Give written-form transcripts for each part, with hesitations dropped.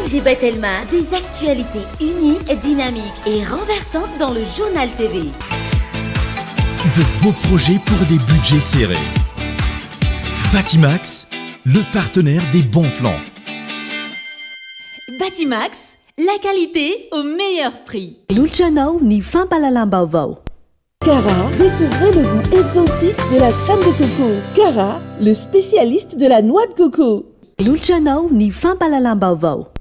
MGB Telma, des actualités uniques, dynamiques et renversantes dans le journal TV. De beaux projets pour des budgets serrés. Batimax, le partenaire des bons plans. Batimax, la qualité au meilleur prix. Lulcianao ni fampalalam-baovao. Cara, découvrez le goût exotique de la crème de coco. Cara, le spécialiste de la noix de coco. Lulcianao ni fampalalam-baovao.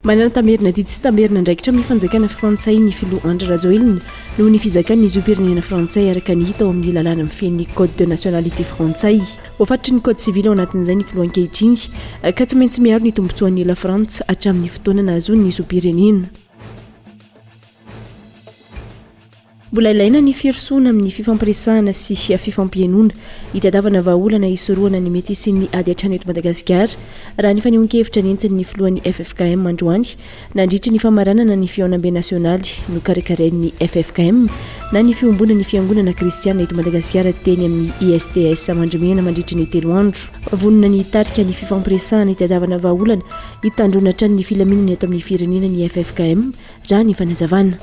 Manana tamerina ty tsy tamerina ndraikitra amin'ny fanjakana frantsay ny filoha Andry Rajoelina noho ny fizakan'izy io pirenena frantsay araka ny hita ao amin'ny lalàna mifehin'ny code de nationalité frantsay. Voafaritry ny code civil ao anatin'izay ny filoha ankehitriny ka tsy maintsy miaro ny tombotsoan'ny la Frantsa hatramin'ny fotoana nahazoany izy io pirenena. Mbola ilaina ny firosoana amin'ny fifampiresahana sy fifampienoana hitadiavana vahaolana isoroana ny mety sy ny ady hatrany eto Madagasikara raha ny fanehoan-kevitra nentin'ny filohan'ny FFKM androany nandritra ny famaranana ny fihaonam-be nasionaly no karakarain'ny FFKM na ny fiombonan'ny fiangonana kristiana eto Madagasikara teny amin'ny ISTS mandrimena mandritra ny 3 andro. Vonona ny tarika ny fifampiresahana hitadiavana vahaolana hitandrona hatrany ny filaminana eto amin'ny firenena ny FFKM raha ny fanazavana.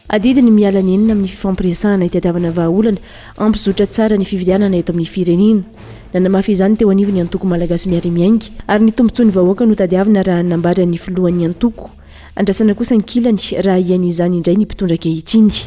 Adidiny miala ny enina amin'ny fifampiresahana hitadiavana vahaolana ampizotra tsara ny fividianana eto amin'ny firenena. Nanamafy izany teo anivony ny antoko malagasy miary miainga ary ny tombontsoan'ny vahoaka no tadiavina raha nambara ny filohan'ny antoko. Andrasana kosa ny kilany raha ihaino izany indray ny mpitondra ankehitriny.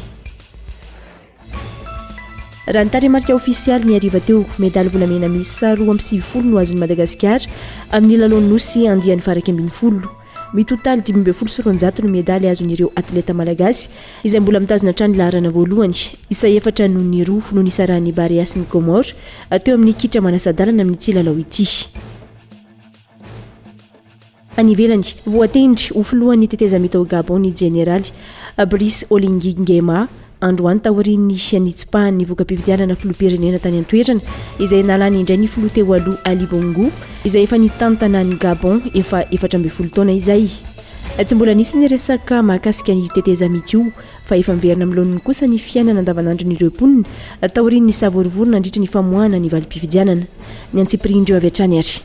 Raha ny taremarika ofisialy ny ariva teo medaly volamena miisa 2.20 no azon'ny Madagasikara amin'ny lalao nosy andiany faraka 12. Mitotaly 520 no medaly azon'ireo atleta malagasy izay mbola mitazona hatrany laharana voalohany isa 4 noho ny 2 no nisarahan'ny Barea sy ny Comore teo amin'ny kitra manasadalana amin'ny ity lalao ity. Any ivelany voatendry ho filohan'ny tetezamita ao Gabon ny generaly Brice Oligui Nguema androany taorian'ny anitsipahany voka-pividianana filoham-pirenena tany an-toerana izay nalany indray ny filoha teo aloha Ali Bongo izay efa nitantana ny Gabon efa 14 taona izay. Tsy mbola nisy ny resaka mahakasika ny tetezamita io fa efa miverina amin'iloniny kosa ny fiainana andavanandron'ireo mponina taorian'ny savorivorona nandritra ny famoahana ny valim-pividianana ny antsipirindreo avy hatrany ary.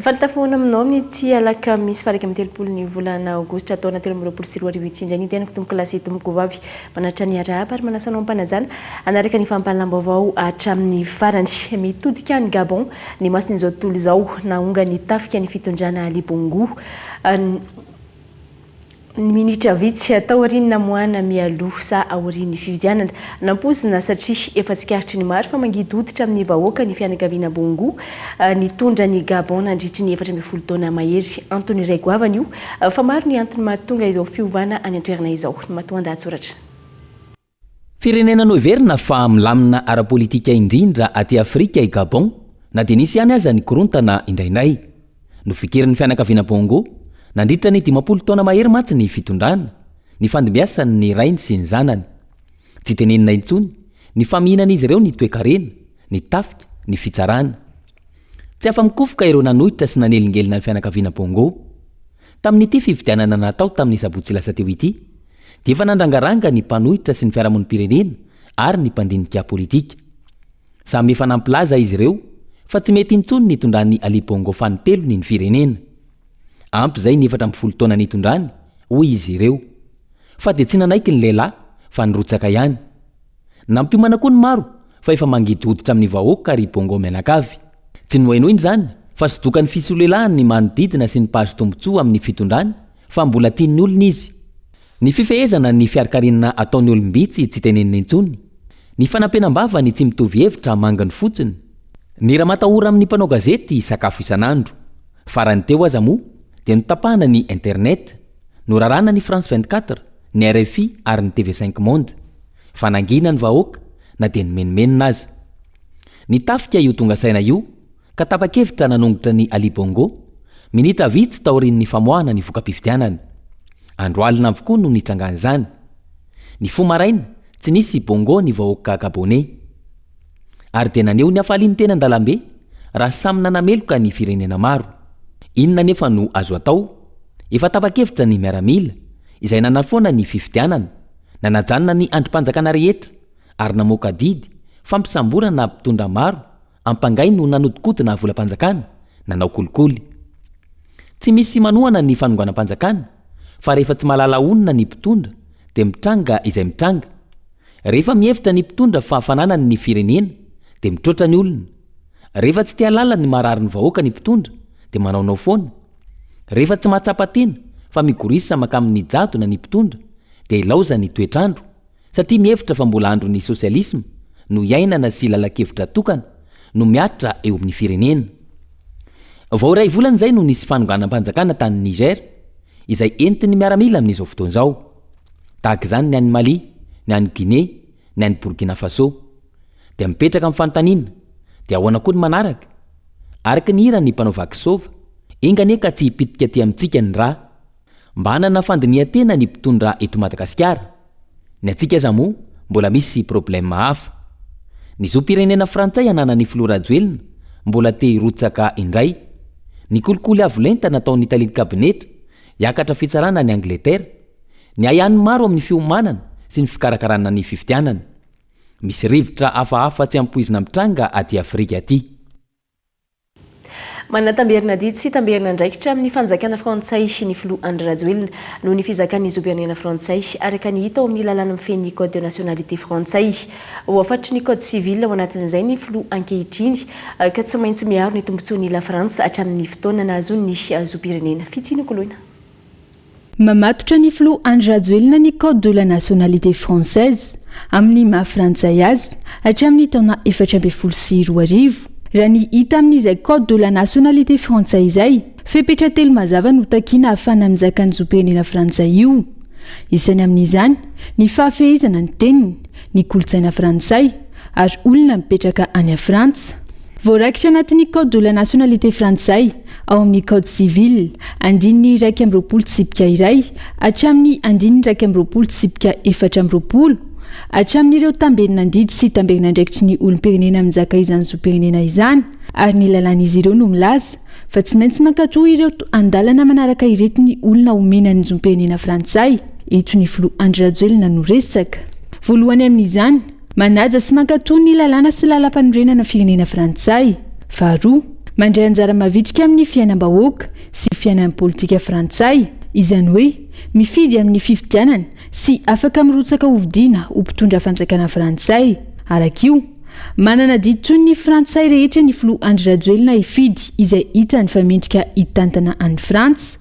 Faltafoana aminao amin'ity alaka misy faraka amin'ny 30 ny volana aogositra taona 2024 ity indray ny tenako tomboka lasy tomboko vavy manatra ny arahaba ary manasanao ampanajana anaraka ny fampahalalam-baovao hatramin'ny farany. Mitodika ny Gabon ny masin'izao tontolo izao naonga ny tafika ny fitondrana Ali Bongo minitra vitsy taoriany namoana mialoha sa aorian'ny fividianana nampozina satria efa tsikaritry ny maro fa mangidy hoditra amin'ny vahoaka ny fianakaviana Bongo nitondra ny Gabon nandritry ny 14 taona mahery. Antony iray goavana io fa maro ny antony mahatonga izao fiovana any an-toerana izao. Matoan-dahatsoratra. Firenena noverina fa milamina ara-politika indrindra aty Afrika i Gabon na dia nisy ihany aza ny korontana indraindray no fikiran'ny fianakaviana Bongo nandritra ny 10 taona mahery matsy ny fitondrana ny fandimbiasany ny rainy sy ny zanany. Tsy tenenina intsony ny famihinana izy ireo ny toe-karena ny tafika ny fitsarana. Tsy afa-mikofoka ireo nanohitra sy nanelingelina ny fianakaviana Bongo tamin'ity fividianana natao tamin'ny sabotsy lasa teo ity dia efa nandrangaranga ny mpanohitra sy ny fiarahamonim-pirenena ary ny mpandinika politika. Samy efa nampilaza izy ireo fa tsy mety intsony nitondrany Ali Bongo fanitelony ny firenena. Ampy zay ny 14 taona nitondrany hoy izy ireo fa dia tsy nanaiky ny lehilahy fa nirotsaka ihany. Nampiomana koa ny maro fa efa mangidy hoditra amin'ny vahoaka ary Bongo mianakavy. Tsy nohainoiny zany fa sodoka ny fisolelahany ny manodidina sy ny pazo tombotsoa amin'ny fitondrany fa mbola tian'ny olona izy. Ny fifehezana ny fiarikarinana ataon'ny olombitsy tsy tenenina intsony. Ny fanampenam-bava ny tsy mitovy hevitra mangany fotsiny. Ny raha matahora amin'ny mpanao gazety sakafo isanandro. Farany teo aza moa dia notapahana ny internet, norarana ny France 24, ny RFI ary ny TV5 Monde. Fanangina ny vahoaka na dia ny menimenina aza. Ny tafika io tonga saina io ka tapa-kevitra nanongotra ny Ali Bongo minitra vitsy taorin'ny famoahana ny voka-pifidianana. Andro alina avokoa no nitrangany izany. Ny fo maraina tsy nisy bongo ny vahoaka gabonais. Ary dia naneo ny hafaliany tena an-dalambe raha samy nanameloka ny firenena maro. Inona nefa no azo atao? Efa tapa-kevitra ny miaramila izay nanafoana ny fifidianana, nanajanona ny androm-panjakana rehetra ary namoaka didy fampisamborana mpitondra maro ampangay no nanodikotina volam-panjakana, nanao kolikoly. Tsy misy manohana ny fanonganam-panjakana fa rehefa tsy malala onona ny mpitondra dia mitranga izay mitranga. Rehefa mihevitra ny mpitondra fa fananany ny firenena dia mitrotra ny olona. Rehefa tsy tia lala ny marary ny vahoaka ny mpitondra dia manaonao foana. Rehefa tsy mahatsapa tena fa migorisa makamin'ny jadona ny mpitondra dia ilaoza ny toetrandro, satria mihevitra fa mbola andro ny sosialisma no iainana sy lala-kevitra tokana no miatra eo amin'ny firenena. Vao iray volana izay no nisy fanonganam-panjakana tany Niger izay entiny miaramila amin'izao fotoana izao. Tahaka izany ny any Mali, ny any Guinée, ny any Burkina Faso. Dia mipetraka amin'ny fanontaniana, dia ahoana koa ny manaraka? Araka ny hira ny mpanao vakisova, engane ka tsy hipitika aty amintsika ny rà. Mba hanana fandinihan-tena ny mpitondra eto Madagasikara. Ny antsika aza moa mbola misy problème hafa. Ny zom-pirenena frantsay hanana ny filoha rajoelina mbola te hirotsaka indray. Ny kolikoly avo lenta nataon'ny Italiany kabinetra hiakatra fitsarana ny Angleterre, ny ayany maro amin'ny fiomanana sy ny fikarakarana ny fifidianana. Misy rivotra hafahafa tsy ampoizina mitranga aty Afrika aty. Manatamberina didy sy tamberina ndraikitra amin'ny fanjakana frantsay ny filoha Andry Rajoelina noho ny fizakan'ny zom-pirenena frantsay araka ny hita ao amin'ny lalàna mifehy code de nationalité frantsay. Voafatry ny code civil ao anatin'izay ny filoha ankehitriny ka tsy maintsy miaro ny tombontsoan'ny la France hatramin'ny fotoana nahazony zom-pirenena. Fitsiny koloina. Mamatotra ny filoha Andry Rajoelina ny code de la nationalité française amin'ny maha-frantsay azy hatramin'ny taona 2024 raha ny hita amin'izay code de la nationalité française izay fepetra telo mazava no takiana ahafana mizakany zom-pirenena frantsay io. Isany amin'izany ny fahafehezana ny teniny, ny kolotsaina frantsay ary olona mipetraka any Frantsa. Voarakitra anatin'ny code de la nationalité frantsay ao amin'ny code civil 120/1 hatramin'ny 120/1 hatramin'ireo tamberina ndidy sy tamberina ndraikitry ny olom-pirenena mizaka izany zom-pirenena izany ary ny lalàn'izy ireo no milaza fa tsy maintsy mankatoa ireo andalana manaraka ireto ny olona omenany zom-pirenena frantsay. Eto ny filoha Andry Rajoelina no resaka. Voalohany amin'izany manaja sy mankatoa ny lalàna sy lalam-panorenana firenena frantsay. Faharoa, mandray anjara mavitrika amin'ny fiainam-bahoaka sy fiainan'ny politika frantsay, izany hoe mifidy amin'ny fifidianana sy afaka mirotsaka hovidiana ho mpitondra fanjakana frantsay. Arak'io manana didy toy ny frantsay rehetra ny filoha Andry Rajoelina ifidy izay hitany fa mendrika hitantana any Frantsa.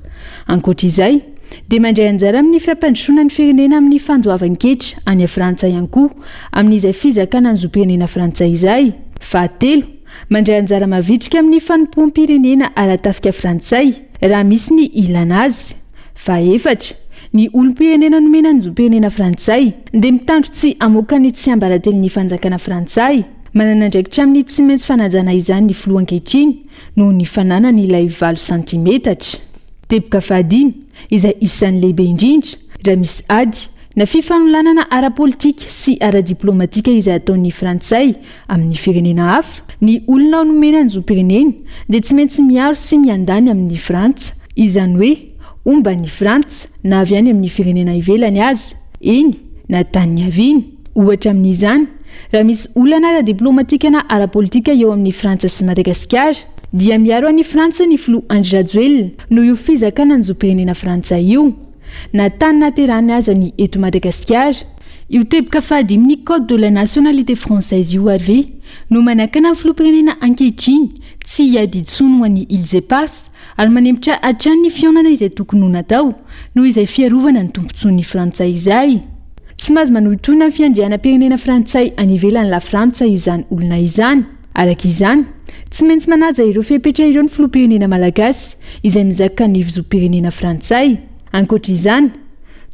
Ankoatr'izay dia mandray anjara amin'ny fiampandrosoana ny firenena amin'ny fandoavan-ketra any Frantsa ihany koa amin'izay fizakana ny zom-pirenena frantsay izay. Fahatelo, mandray anjara mavitrika amin'ny fanompoam-pirenena ara-tafika frantsay raha misy ny ilana azy. Fahaefatra, ny olom-pirenena nomenany zom-pirenena frantsay dia mitandro tsy amoaka ny tsy ambarately ny fanjakana frantsay. Manana ndraikitra amin'ny tsy maintsy fanajana izany ny filoha ankehitriny noho ny fananany ilay 20 cm. Teboka fahadimy izay isan'ny lehibe indrindra raha misy ady na fifanolanana ara-politika sy ara-diplomatika izay ataon'ny frantsay amin'ny firenena hafa, ny olona nomenany zom-pirenena dia tsy maintsy miaro sy miandany amin'ny Frantsa. Izany hoe omba ny Frantsa na avy any amin'ny firenena ivelany azy, eny na tany aviany. Ohatra amin'izany, raha misy olana ara-diplomatika na ara-politika eo amin'ny Frantsa sy Madagasikara dia miaro any Frantsa ny filoha Andry Rajoelina noho io fizakana ny zom-pirenena frantsay io. Na tany naterahany aza ny eto Madagasikara. Io teboka fahadimy ny code de la nationalité française io arve no manakana ny filoham-pirenena ankehitriny tsy hiadidy-tsono ho an'ny Îles et Passes ary manembotra hatrany ny fionana izay tokony ho natao noho izay fiarovana ny tompontson'ny frantsay izay. Tsy mahazo manohitoana ny fiandrianam-pirenena frantsay any ivelan'ny la Frantsa izany olona izany. Arak'izany, tsy maintsy manaja ireo fepetra ireo ny filoham-pirenena malagasy izay mizaka ny zom-pirenena frantsay. Ankoatr'izany,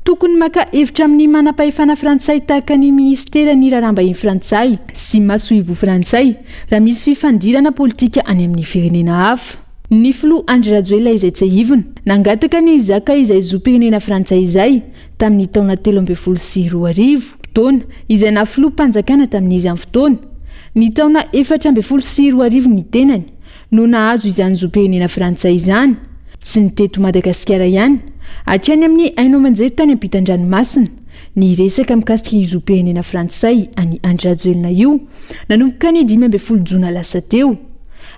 tokony maka hevitra amin'ny manam-pahefana frantsay tahaka ny ministera ny raharaham-bahiny frantsay sy masoivo frantsay raha misy fifandirana politika any amin'ny firenena hafa. ny filoha Andry Rajoelina izay tsy ahivona nangataka ny zaka izay zom-pirenena frantsay izay tamin'ny taona 2024 fotoana izay na filoha-mpanjakana tamin'izy amin'ny fotoana ny taona 2024 ny tenany no nahazo izany zom-pirenena frantsay izany tsy ny teto Madagasikara ihany hatrany amin'ny haino manjery tany ampitan-dranomasina ny resaka mikasika ny zom-pirenena frantsay any Andry Rajoelina io nanomboka ny 15 jona lasa teo.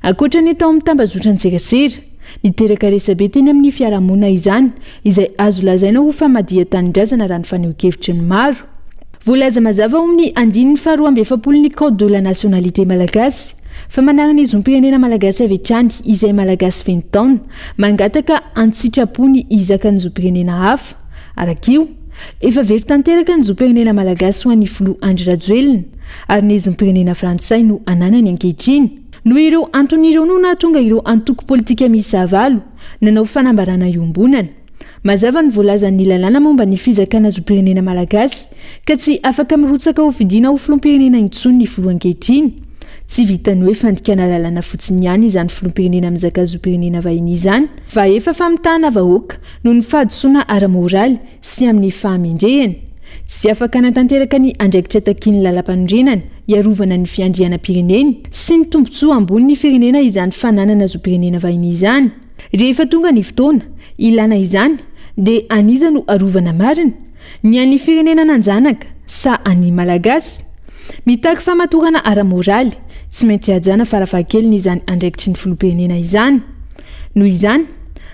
Akoatra ny tao amin'ny tambazotra ny serasera niteraka resabe teny amin'ny fiarahamonina izany izay azo lazaina ho famadihan-tanindrazana raha ny faneho-kevitry ny maro. Voalaza mazava ao amin'ny andininy faharoa amby efapolon'ny code de la nationalité malagasy fa manarana ny zom-pirenena malagasy avy hatrany izay malagasy feno taona mangataka antsitrapony izaka ny zom-pirenena hafa. Arak'io efa very tanteraka ny zom-pirenena malagasy ho an'ny filoha Andry Rajoelina ary ny zom-pirenena frantsay no ananany ankehitriny. No ireo anton'ireo no nahatonga ireo antoko politika miisa valo nanao fanambarana iombonana. Mazava ny voalazan'ny lalàna momba ny fizakana zom-pirenena malagasy ka tsy afaka mirotsaka ho fidiana ho filoham-pirenena intsony ny filoha ankehitriny. Tsy vitany hoe fandikana lalàna fotsiny ihany izany filoham-pirenena mizaka zom-pirenena vahiny izany fa efa famitahana vahoaka no ny fahadisoana ara-moraly sy amin'ny fahamendrehany. Tsy afaka natanteraka ny andraikitra takiany lalam-panondrenana iarovana ny fiandrianam-pireneny sy ny tombontsoa ambony ny firenena izany fananana zom-pirenena vahiny izany. Rehefa tonga ny fotoana ilana izany dia aniza no arovana marina ny an'ny firenena nanjanaka sa any malagasy. Mitaky famatorana ara-moraly tsy maintsy hajana farafahakeliny izany andraikitry ny filoham-pirenena izany. Noho izany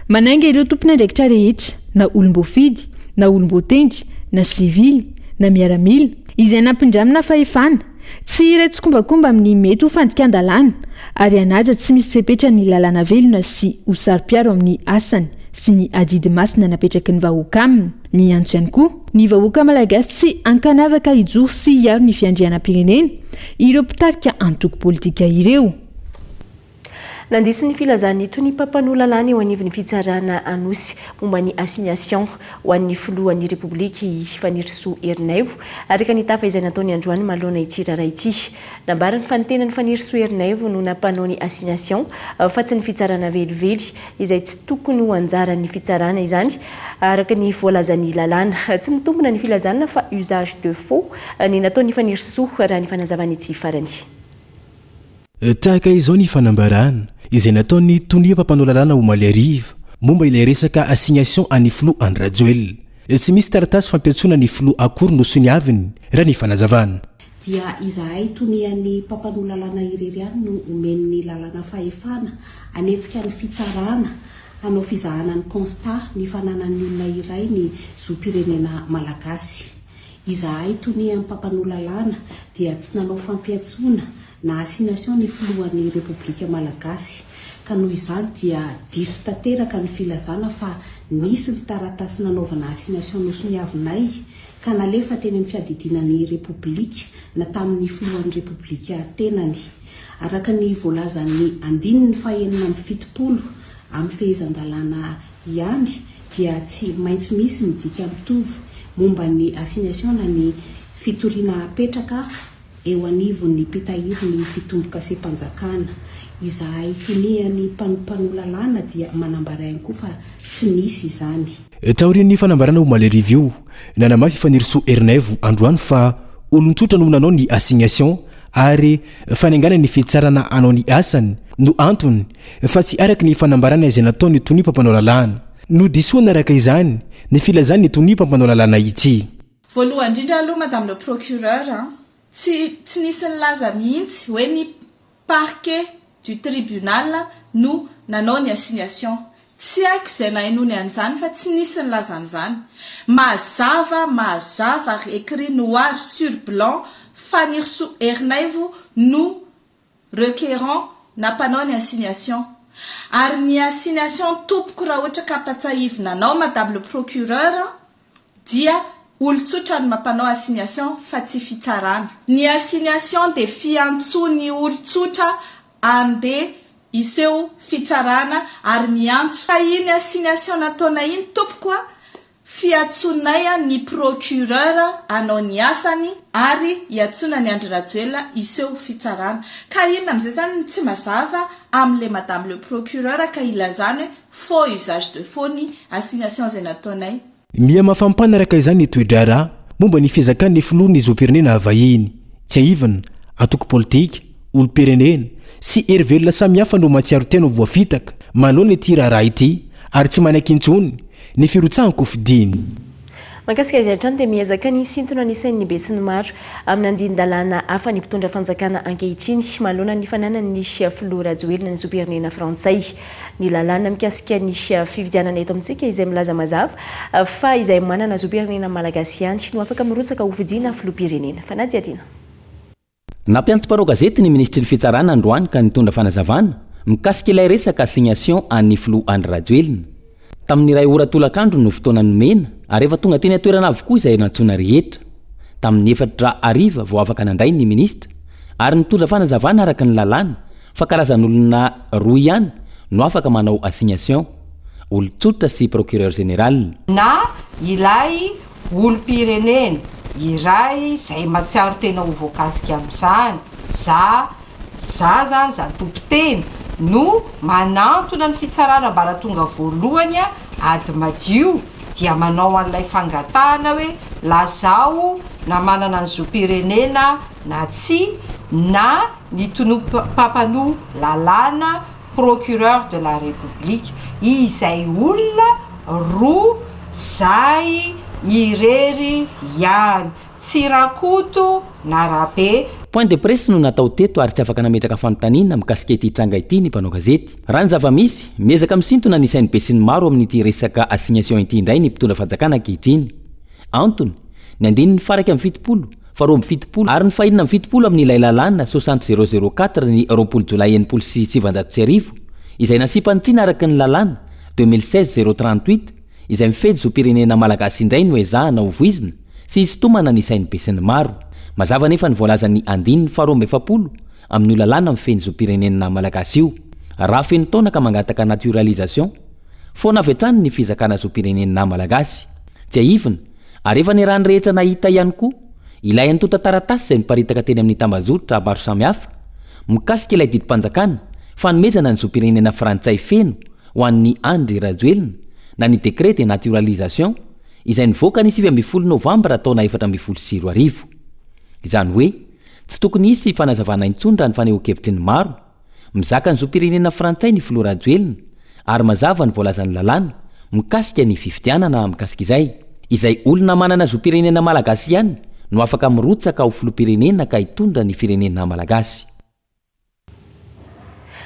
manainga ireo tompony andraikitra rehetra na olom-boafidy na olom-botendry na sivily na miaramila izay nampindramina fahefana tsy iray tsokombakomba amin'ny mety ho fandikan-dalàna ary anaja tsy misy fepetra ny lalàna velona sy ho saro-piaro amin'ny asany sy ny adidy masina napetraky ny vahoaka aminy. Miantso ihany koa ny vahoaka malagasy tsy ankanavaka hijoro sy hiaro ny fiandrianam-pirenena ireo mpitarika antoko politika ireo. Nandiso ny filazany tony papan'olona lany eo anivon'ny fitsarana anosy momba ny assignation ho an'ny filohan'ny Repobliky Fanirisoa Erinaivo araka ny tafa izay nataony androany malohana ity raharaha ity. Nambarany fantenany Fanirisoa Erinaivo no nampanao ny assignation fa tsy ny fitsarana velively izay tsy tokony ho anjaran'ny fitsarana izany araka ny voalazan'ny lalàna. Tsy mitombona ny filazana fa usage de faux ny nataony Fanirisoa raha ny fanazavany ity farany. Tahaka izao ny fanambarana izay nataony tonia mpampanao lalàna ho maly ariva momba ilay resaka assignation an'ny filoha Andry Rajoelina. Tsy misy taratasy fampiatsona ny filoha akory no soniaviny raha ny fanazavana. Dia izahay tonian'ny mpampanao lalàna ireriany no omen'ny lalàna fahefana anetsika ny fitsarana hanao fizahana ny constat ny fananan'ny olona iray ny zom-pirenena malagasy. Izahay tonian'ny mpampanao lalàna dia tsy nanao fampiatsona na assignation ny filohan'ny Repoblika Malagasy ka noho izany dia diso tanteraka ny filazana fa nisy ny taratasy nanaovana assignation nosoniavinay ka nalefa teny amin'ny fiadidinan'ny Repoblika na tamin'ny filohan'ny Repoblika tenany. Araka ny voalazan'ny andininy fahenina amin'ny fitopolo amin'ny fehezan-dalàna ihany dia tsy maintsy misy ny dika mitovy momba ny assignation na ny fitoriana apetraka eo anivon'ny pitahirin'ny fitomboka se-panjakana. Izahay tonian'ny mpanompanao lalàna dia manambara ihany koa fa tsy nisy izany. Taorian'ny fanambarana ho maly ariva io nanamafy Fanirisoa Erinaivo androany fa olon-tsotra no nanao ny assignation ary fanaingana ny fitsarana anao ny asany no antony fa tsy araka ny fanambarana izay nataony tonia mpampanao lalàna. No disoana araka izany ny filazany ny tonia mpampanao lalàna ity. Voalohany indrindra aloha madame le procureur tsy nisy nilaza mihitsy hoe ny parquet du tribunal no nanao ny assignation. Tsy haiko izay nainony an'izany fa tsy nisy nilaza an'izany. Mazava écrit noir sur blanc Fanirisoa Erinaivo no requérant nampanao ny assignation. Ary ny assignation tompoko raha ohatra ka patsahivonanao madame le procureur dia olon-tsotra no mampanao assignation fa tsy fitsarana. Ny assignation dia fiantsony olon-tsotra andeha iseho fitsarana ary miantso fa iny assignation nataona iny tompoko fiatsonay ny procureur anao ny asany ary iatsona ny Andry Rajoelina iseho fitsarana. Ka inona amin'izay zany tsy mazava amin'le madame le procureur ka ilazany faux usage de faux ny assignation izay nataonay. Mia mafampanaraka izany toedrara momba ny fizakany filoha ny zopirenena vahiny tsy aivana antoko politika olo-pirenena sy hery samihafa no matsiaro tena voafitaka manao ny ty raharaha ity ary tsy manakintsony ny firotsahanko fidiny. Makasika izy antrano dia miezaka ny sintona ny sain'ny be sy ny maro amin'ny andin-dalàna hafa ny mpitondra fanjakana ankehitriny manoloana ny fananany ny filoha Rajoelina ny zopirenena frantsay. Ny lalàna mikasika ny fividianana eto amintsika izay milaza mazava fa izay manana zopirenena malagasy ihany no afaka mirotsaka ho fidiana filoham-pirenena. Fanady adina. Nampiantsim-panao gazety ny ministry ny fitsarana androany ka nitondra fanazavana mikasika ilay resaka assignation an'ny filoha Andry Rajoelina. Tamin'ny ray oratolakandro no fotoana nomena ary efa tonga teny atoerana avokoa izay nantsona rehetra. Tamin'ny 4 vao afaka nandray ny ministra ary nitondra fanazavana araka ny lalàna fa karazan'olona roa ihany no afaka manao assignation, olon-tsotra sy procureur général. Na ilay olom-pirenena iray izay matsiaro tena ho voakasika amin'izany za zany za tompon-tena no manantona ny fitsarana mbara tonga voalohany ady madio dia manao an'ilay fangatahana hoe lazao na manana ny zopirenena na tsy na ny tonom-papanoa lalàna procureur de la république izay olona roa zay irery ihany tsy rakoto na rabe. Point de presse no natao teto ary tsy afaka nametraka fanontaniana mikasika ity tranga ity ny mpanao gazety. Raha ny zava-misy miezaka misintona ny sainy be sy ny maro amin'ity resaka assignation ity indray ny mpitondra fanjakana ankehitriny. Antony ny andiny ny faraka amin'ny fitopolo faharoa amin'ny fitopolo ary ny fahinina amin'ny fitopolo amin'ilay lalàna 60004 ny roapolo jolay 730 izay nasipanitsina araka ny lalàna 2016 038 izay mifedy zopirenena malagasy indray no ezahana ho voizina sy isintomana ny sainy be sy ny maro. Mazava nefa ny voalaza ny andiny ny faharoa amin'ny efapolo amin'ny lalàna mifeny zopirenena malagasy io. Raha feno taona ka mangataka naturalisation foana avy hatrany ny fizakana zopirenena malagasy. Tsy aivina ary efa ny rany rehetra nahita ihany koa ilay antota taratasy izay miparitaka teny amin'ny tambazotry maro samihafa mikasika ilay didim-panjakana fanomezana ny zopirenena frantsay feno ho an'ny Andry Rajoelina na ny décret de naturalisation izay nivoaka ny 20 novambra taona 2024. Izany hoe tsy tokony isy fanazavana intsony raha ny fanehoan-kevitry ny maro mizaka ny zopirenena frantsay ny filoha Rajoelina ary mazava ny voalazan'ny lalàna mikasika ny fifidianana mikasika izay olona manana zopirenena malagasy ihany no afaka mirotsaka ho filoham-pirenena ka hitondra ny firenena malagasy.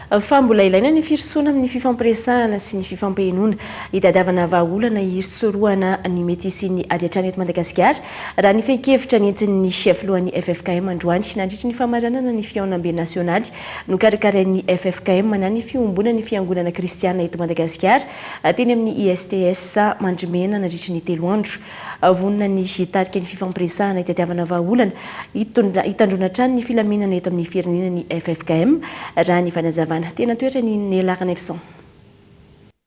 Fa mbola ilaina ny firosoana amin'ny fifampiresahana sy ny fifampihenoana hitadiavana vahaolana hirisoroana ny mety sy ny ady hatrany eto Madagasikara raha ny fehi-kevitra nentin'ny filohan'ny FFKM androany nandritra ny famaranana ny fiaonam-be nasionaly no karakarain'ny FFKM na ny fiombona ny fiangonana kristiana eto Madagasikara teny amin'ny ISTS mandrimena nandritra ny 3 andro. Vonona ny hitarika ny fifampiresahana hitadiavana vahaolana hitandrona trany ny filaminana eto amin'ny firenena ny FFKM raha ny fanazavana tena toetra ny Nelarana Efson.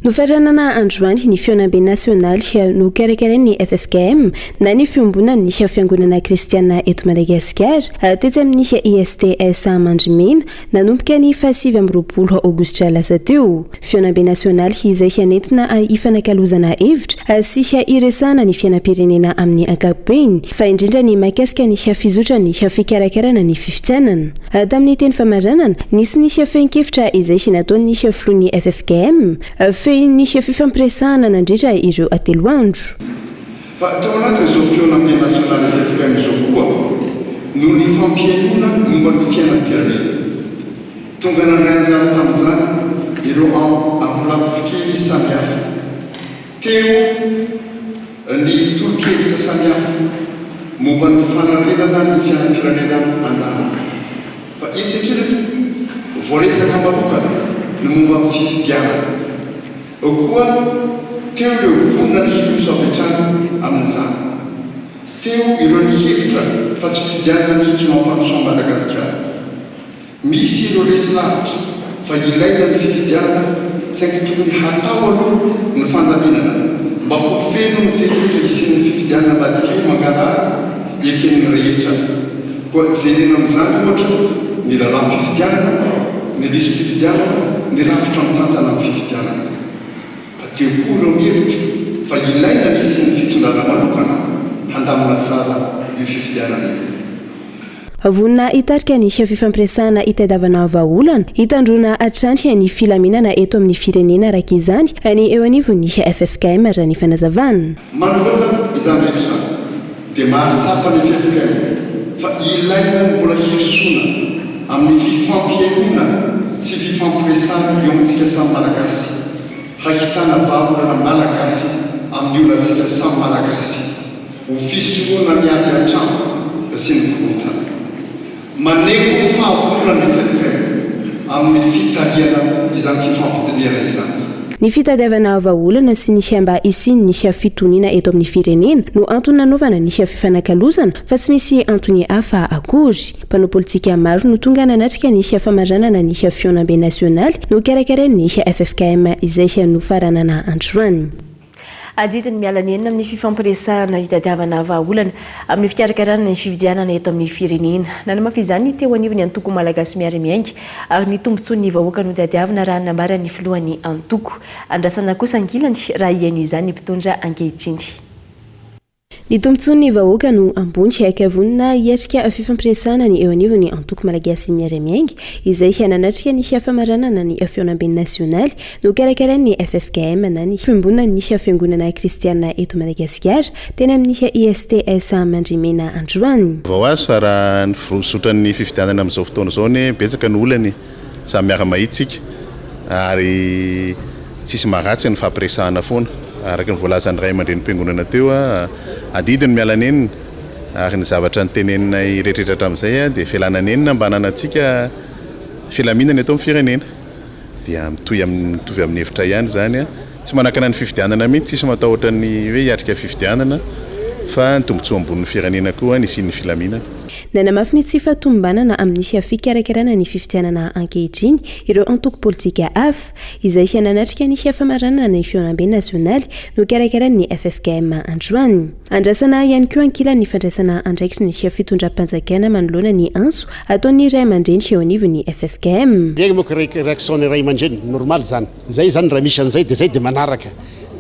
Nofaranana androany ny fiaonam-be nasionaly no karakarain'ny FFKM na ny fiombonany fiangonana kristiana eto Madagasikara tetsy amin'ny ISTS mandrimena nanomboka ny 7 aogositra lasa teo. Fiaonam-be nasionaly izay hianentina ifanakalozana hevitra sy iresahana ny fiainam-pirenena amin'ny ankapobeny fa indrindra ny mahakasika ny fizotrany fikarakarana ny fifidianana. Tamin'ny teny famaranana nisy ny fehi-kevitra izay nataon'ny filohan'ny FFKM ny fifampiresahana nandritra ireo 3 andro. Fa tao anatin'izao fiaonam-be nasionaly FFKM izao koa no ny fampihenona momba ny fiainam-pirenena. Tonga nandanjana tamin'izany ireo ampolafikely samihafa. Teo ny tolo-kevitra samihafa momba ny fanarenana ny fiainam-pirenena andalana. Fa itsakirany voaresaka manokana no momba ny fifidianana. Koa teo ireo vonona ny hiloso apetrany amin'izany. Teo ireo ny hevitra fa tsy fifidianana mihitsy no ampandroso Madagasikara. Misy ireo resilavitra fa ilaina ny fifidianana saingy tokony hatao aloha ny fandaminana mba ho feno ny fepetra isin'ny fifidianana madio mangarary eken'ny rehetra koa jerena amin'izany ohatra ny lalam-pifidianana ny lisom-pifidianana ny rafitra mitantana amin'ny fifidianana fa teo koa ireo hevitra fa ilaina ny isin'ny fitondrana manokana handamina tsara io fifidianana io. Vonina hitarika ny fifampiresahana itadiavana vahaolana hitandrona atrandry ny filaminana eto amin'ny firenena araka izany ny eo anivon'ny FFKM raha ny fanazavana. Manoloana izany rehetra izany dia mahatsapa ny FFKM fa ilaina ny mbola hisoana amin'ny fifampiainona sy fifampiresahana eo amintsika samy malagasy hahitana vahaolana malagasy amin'ny olantsika samy malagasy ho fisoana miady an-trano sy ny korontana. Manego ny fahavolana ny FFKM amin'ny fitariana izany fifampitiniana izany. Ny fitadiavana vahaolana sy ny mba isiny ny fitoniana eto amin'ny firenena no antony nanaovana ny fifanakalozana fa tsy misy antony hafa akory. Mpanao politika maro no tonga nanatrika ny famaranana ny fionambe nasionaly no karakarain'ny FFKM izay no faranana androany. Adidiny mialana enina amin'ny fifampiresahana hitadiavana vahaolana amin'ny fikarakarana ny fifidianana eto amin'ny firenena. Nanamafy izany teo anivon'ny antoko malagasy miara-miainga ary ny tombontsoan'ny vahoaka no tadiavana raha nambarany filohan'ny antoko. Andrasana kosa ankilany raha iaino izany mpitondra ankehitriny. Ny tombontsoan'ny vahoaka no ambony haikavonina hiatrika fifampiresahana ny eo anivon'ny antoko malagasy miara-miainga izay nananatrika ny famaranana ny fionambe nasionaly no karakarain'ny FFKM na ny fiambonana ny fiangonana kristiana eto Madagasikara teny amin'ny ISTS Mandrimena androany. Vao azo raha ny firosotran'ny fifidianana amin'izao fotoana izao ny betsaka ny olany samy miara mahitsika ary tsisy maharatsy ny fampiresahana foana araka ny voalazan'ny ray aman-dren'ny mpiangonana teo adidiny mialana enina ary ny zavatra nytenenina irehetrarehetra hatramin'izay dia fialanana enina mba hananantsika filaminana eto amin'ny firenena dia mitovy amin'ny hevitra ihany zany tsy manakana ny fifidianana mihitsy tsisy matahotra ny hoe hiatrika fifidianana fa ny tombontsoa ambonin'ny firenena koa ny isian'ny filaminana. Nanamafy ny tsy fahatombanana amin'ny fikarakarana ny fifidianana ankehitriny ireo antoko politika hafa izay nananatrika ny famaranana ny fionambe nasionaly no karakaran'ny FFKM androany. Andrasana ihany koa ankilan'ny fandraisana andraikitry ny fitondram-panjakana manoloana ny antso ataon'ny ray aman-dreny eo anivon'ny FFKM. Dia moa réaction ny ray aman-dreny normal zany. Zay zany raha misy an'izay dia zay dia manaraka.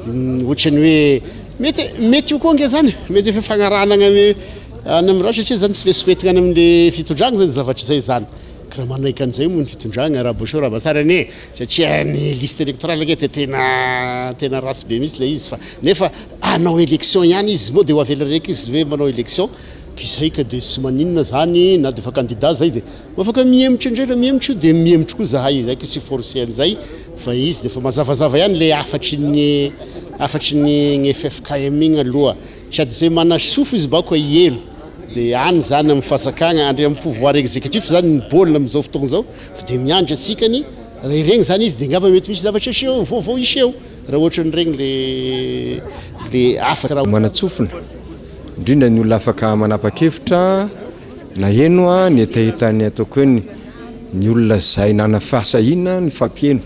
Ohatrany hoe mety io koa nge zany mety efa fagnaranana any amin'irao satria zany tsy vesovetina any amin'le fitondragna zany zavatra izay zany. Ka raha manaiky an'izay moa ny fitondragna raha bosao raha basara ane satria ny liste électorale ake tena ratsy be mihitsy ilay izy fa nefa anao élection ihany izy moa dia ho avela raiky izy hoe manao élection izay ka dia sy maninona zany na dia fa candidat zay dia afaka mihemotra indray raha mihemotra io dia mihemotra koa zahay izay ka sy forcé an'izay fa izy dia fa mazavazava ihany le afatry ny FFKM igny aloha sady zay manasofo izy bako ihelo dia any zany amin'ny fahazakagna andre amin'ny pouvoir exécutif zany ny baolina amin'izao fotoana izao fa dia miandry atsikany raha ireny zany izy dia ngamba mety misy zavatra iseho vaovao iseho raha ohatra nyregny le afaka raha manatsofona indrindra ny olona afaka manapa-kevitra na eno ny etahitany ataoko hoe ny olona zay nana fahasahina ny fampieno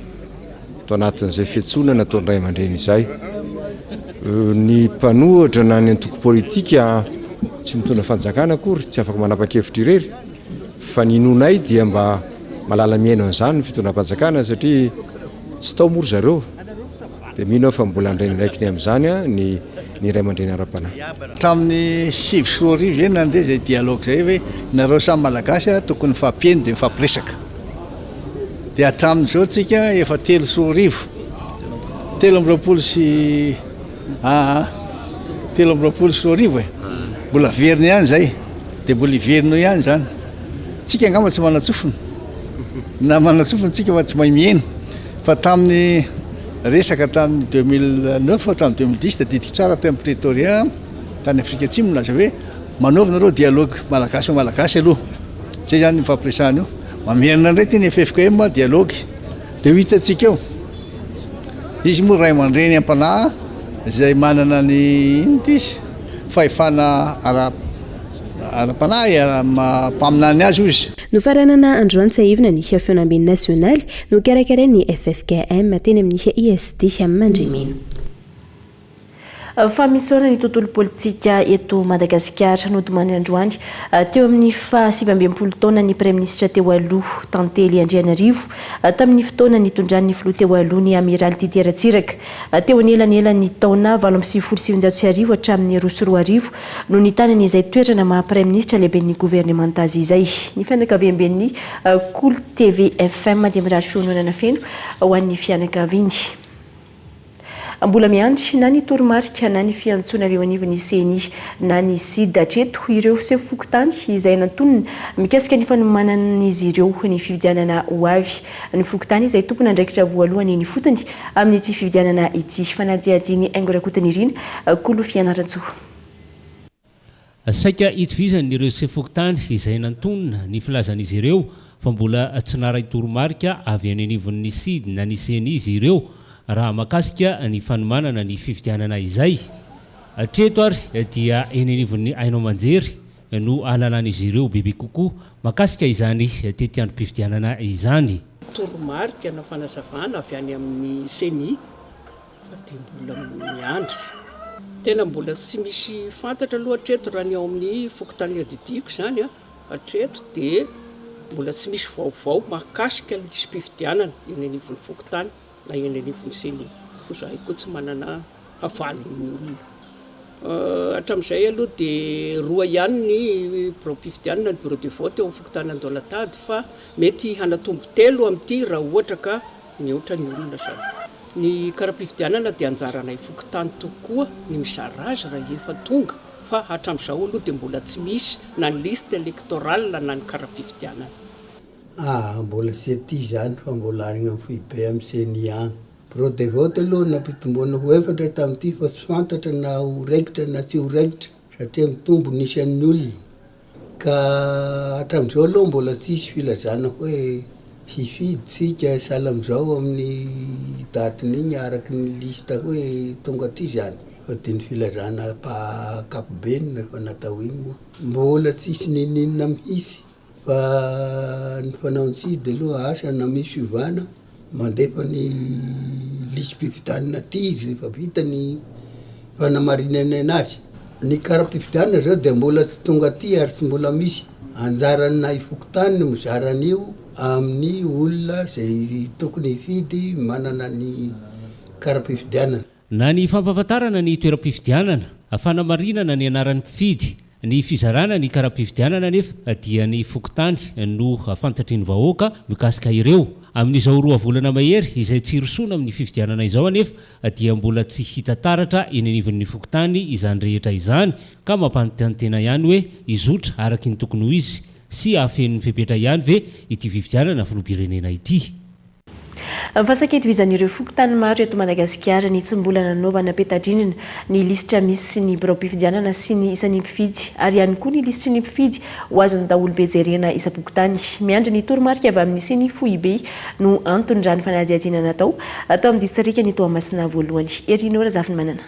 atao anatin'izay fiantsonana ataon'ny ray aman-dreny izay ny mpanohatra na ny antoko politika tsy mitondra fanjakana akory tsy afaka manapa-kevitra irery fa ny nonay dia mba malala miaino an'izany ny fitondram-panjakana satria tsy tao mory zareo dia mino fa mbola andreny raikiny amin'izany ny ray aman-dreny ara-panahy. Hatramin'ny 7 eny nandeha zay dialogue zay hoe nareo samy malagasy tokony fampieny dia mifampiresaka dia hatramin'izao tsika efa 3 sy 3 mbola verina ihany zay dia mbola iverina ihany zany tsika angamba tsy manatsofona na manatsofona tsika fa tsy mahay mihaino fa tamin'ny resaka tamin'ny 2009 hatramin'ny 2010 da didiky tsara tamin'ny Pretoria tany Afrika Atsimo milaza hoe manaovana reo dialogue malagasy ho malagasy aloha zay zany mifampiresahana io mamerina indray ty ny FFKM dialogue dia ho hitantsika eo izy moa ray aman-dreny am-panahy zay manana ny izy fahefana ara-panahy mpaminany azy izy. No faranana androany tsahivana ny fionambe nasionaly no karakarain'ny FFKM teny amin'ny ISD Mandrimena. fa misaona ny tontolo politika eto Madagasikara nodimany androany teo amin'ny fa-7 taona ny Premier ministre teo aloha Tantely Andrianarivo tamin'ny fotoana nitondran'ny filoha teo aloha ny amiral Didier Ratsiraka teo anelanelany taona 27 hatramin'ny 22 no nitany izay toerana maha Premier ministre lehibe ny gouvernement azy izay ny fianakavian'ny Cool TV FM dia mirary fiononana feno ho an'ny fianakaviany mbola miandry na ny toromarika na ny fiantsona avy anivon'ny CNI na ny SID hatreto ireo sefokotany izay nantonona mikasika ny fanomanan'izy ireo ny fividianana ho avy ny fokotany izay tompona andraikitra voalohany ny fotony amin'ny ity fividianana ity fanadiadiny aingorakotany irina kolo fianaratsoa saika itovizan'ireo sefokotany izay nantonona ny filazan'izy ireo fa mbola tsy naray toromarika avy anivon'ny SID na ny CNI izy ireo raha makasika ny fanomanana ny fividianana izay hatreto ary dia eny anivon'ny Ainao Manjery no ahalalàn'izy ireo bebe kokoa makasika izany tety androm-pividianana izany toromarika na fanazavana avy any amin'ny CNI fa dia mbola miandry tena mbola tsy misy fantatra aloha hatreto raha ny ao amin'ny fokotany adidiko zany hatreto dia mbola tsy misy vaovao makasika nisy mpividianana eny anivon'ny fokotany na eny anivon'ny CNI zahay koa tsy manana havaliny olona hatramin'izay aloha dia roa ihany ny mpividianana ny bureau de vote eo amin'ny fokotany Andolatady fa mety hanatombo 3 amin'ity raha ohatra ka mihoatra ny olona zany ny kara-mpividianana dia anjaranay fokotany tokoa ny mizara azy raha efa tonga fa hatramin'izao aloha dia mbola tsy misy na ny liste électorale na ny kara-mpividianana mbola sy aty zany fa mbola any amin'ny foibe amin'ny CNI any bureau de vote aloha nampitombona ho efatra tamin'ity fa tsy fantatra na ho raikitra na tsy ho raikitra satria mitombo nisy an'ny olona ka hatramin'izao aloha mbola tsisy filazana hoe hifidytsika sahala amin'izao amin'ny datiny araky ny lista hoe tonga aty zany fa dia ny filazana pa-kapobenina efa natao iny moa mbola tsisy nininina mihisy fa ny fanaontsidy aloha asa na misy fivana mandefa ny lisy mpividianana aty izy rehefa vita ny fanamarinana anazy ny kara-mpividianana zao dia mbola tsy tonga aty ary tsy mbola misy anjarana ifokotany mizaran'io amin'ny olona zay tokony hifidy manana ny kara-mpividianana na ny fampahafantarana ny toeram-pividianana fanamarinana ny anaran'ny mpifidy ny fizarana ny kara-mpividianana nefa dia ny fokotany no fantatry ny vahoaka mikasika ireo amin'izao 2 volana mahery izay tsy rosoana amin'ny fividianana izao anefa dia mbola tsy hita taratra eny anivon'ny fokotany izany rehetra izany ka mampanontantena ihany hoe izotra araky ny tokony ho izy sy afen'ny fepetra ihany ve ity fividianana filoha-pirenena ity Fasaka itovizan'ireo fokotany maro eto Madagasikara ny tsy mbola nanaovana petadrinana ny lisitra misy ny bureau mpividianana sy ny isan'ny mpifidy ary ihany koa ny lisitry ny mpifidy ho azon'ny daholo be jerena isam-pokotany miandry ny toromarika avy amin'ny CNI Foibe no antony raha ny fanadihadiana natao atao amin'ny distrika ny Toamasina voalohany Erinora Zafiny Manana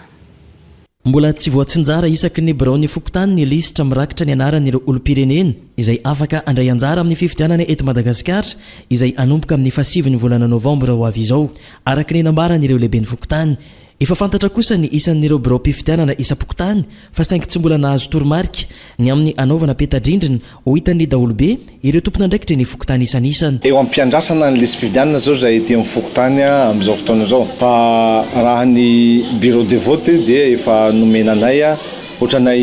mbola tsy voatsinjara isaky ny braony fokotany ny lisitra mirakitra ny anaran'ireo olom-pirenena izay afaka andray anjara amin'ny fividianana eto Madagasikara izay anomboka amin'ny 7 volana Novambra ho avy izao araka ny nambaran'ireo lehibe ny fokotany efa fantatra kosa ny isan'ireo birao mpividianana isa-pokotany fa saingy tsy mbola nahazo toromarika ny amin'ny anaovana petadrindrina ho hitan'ny daholobe ireo tompon'andraikitra ny fokotany isan'isany eo ampiandrasana ny lisy fividianana zao zay ety amin'ny fokotany amin'izao fotoana zao fa raha ny bureau de vote dia efa nomenanay ohatranay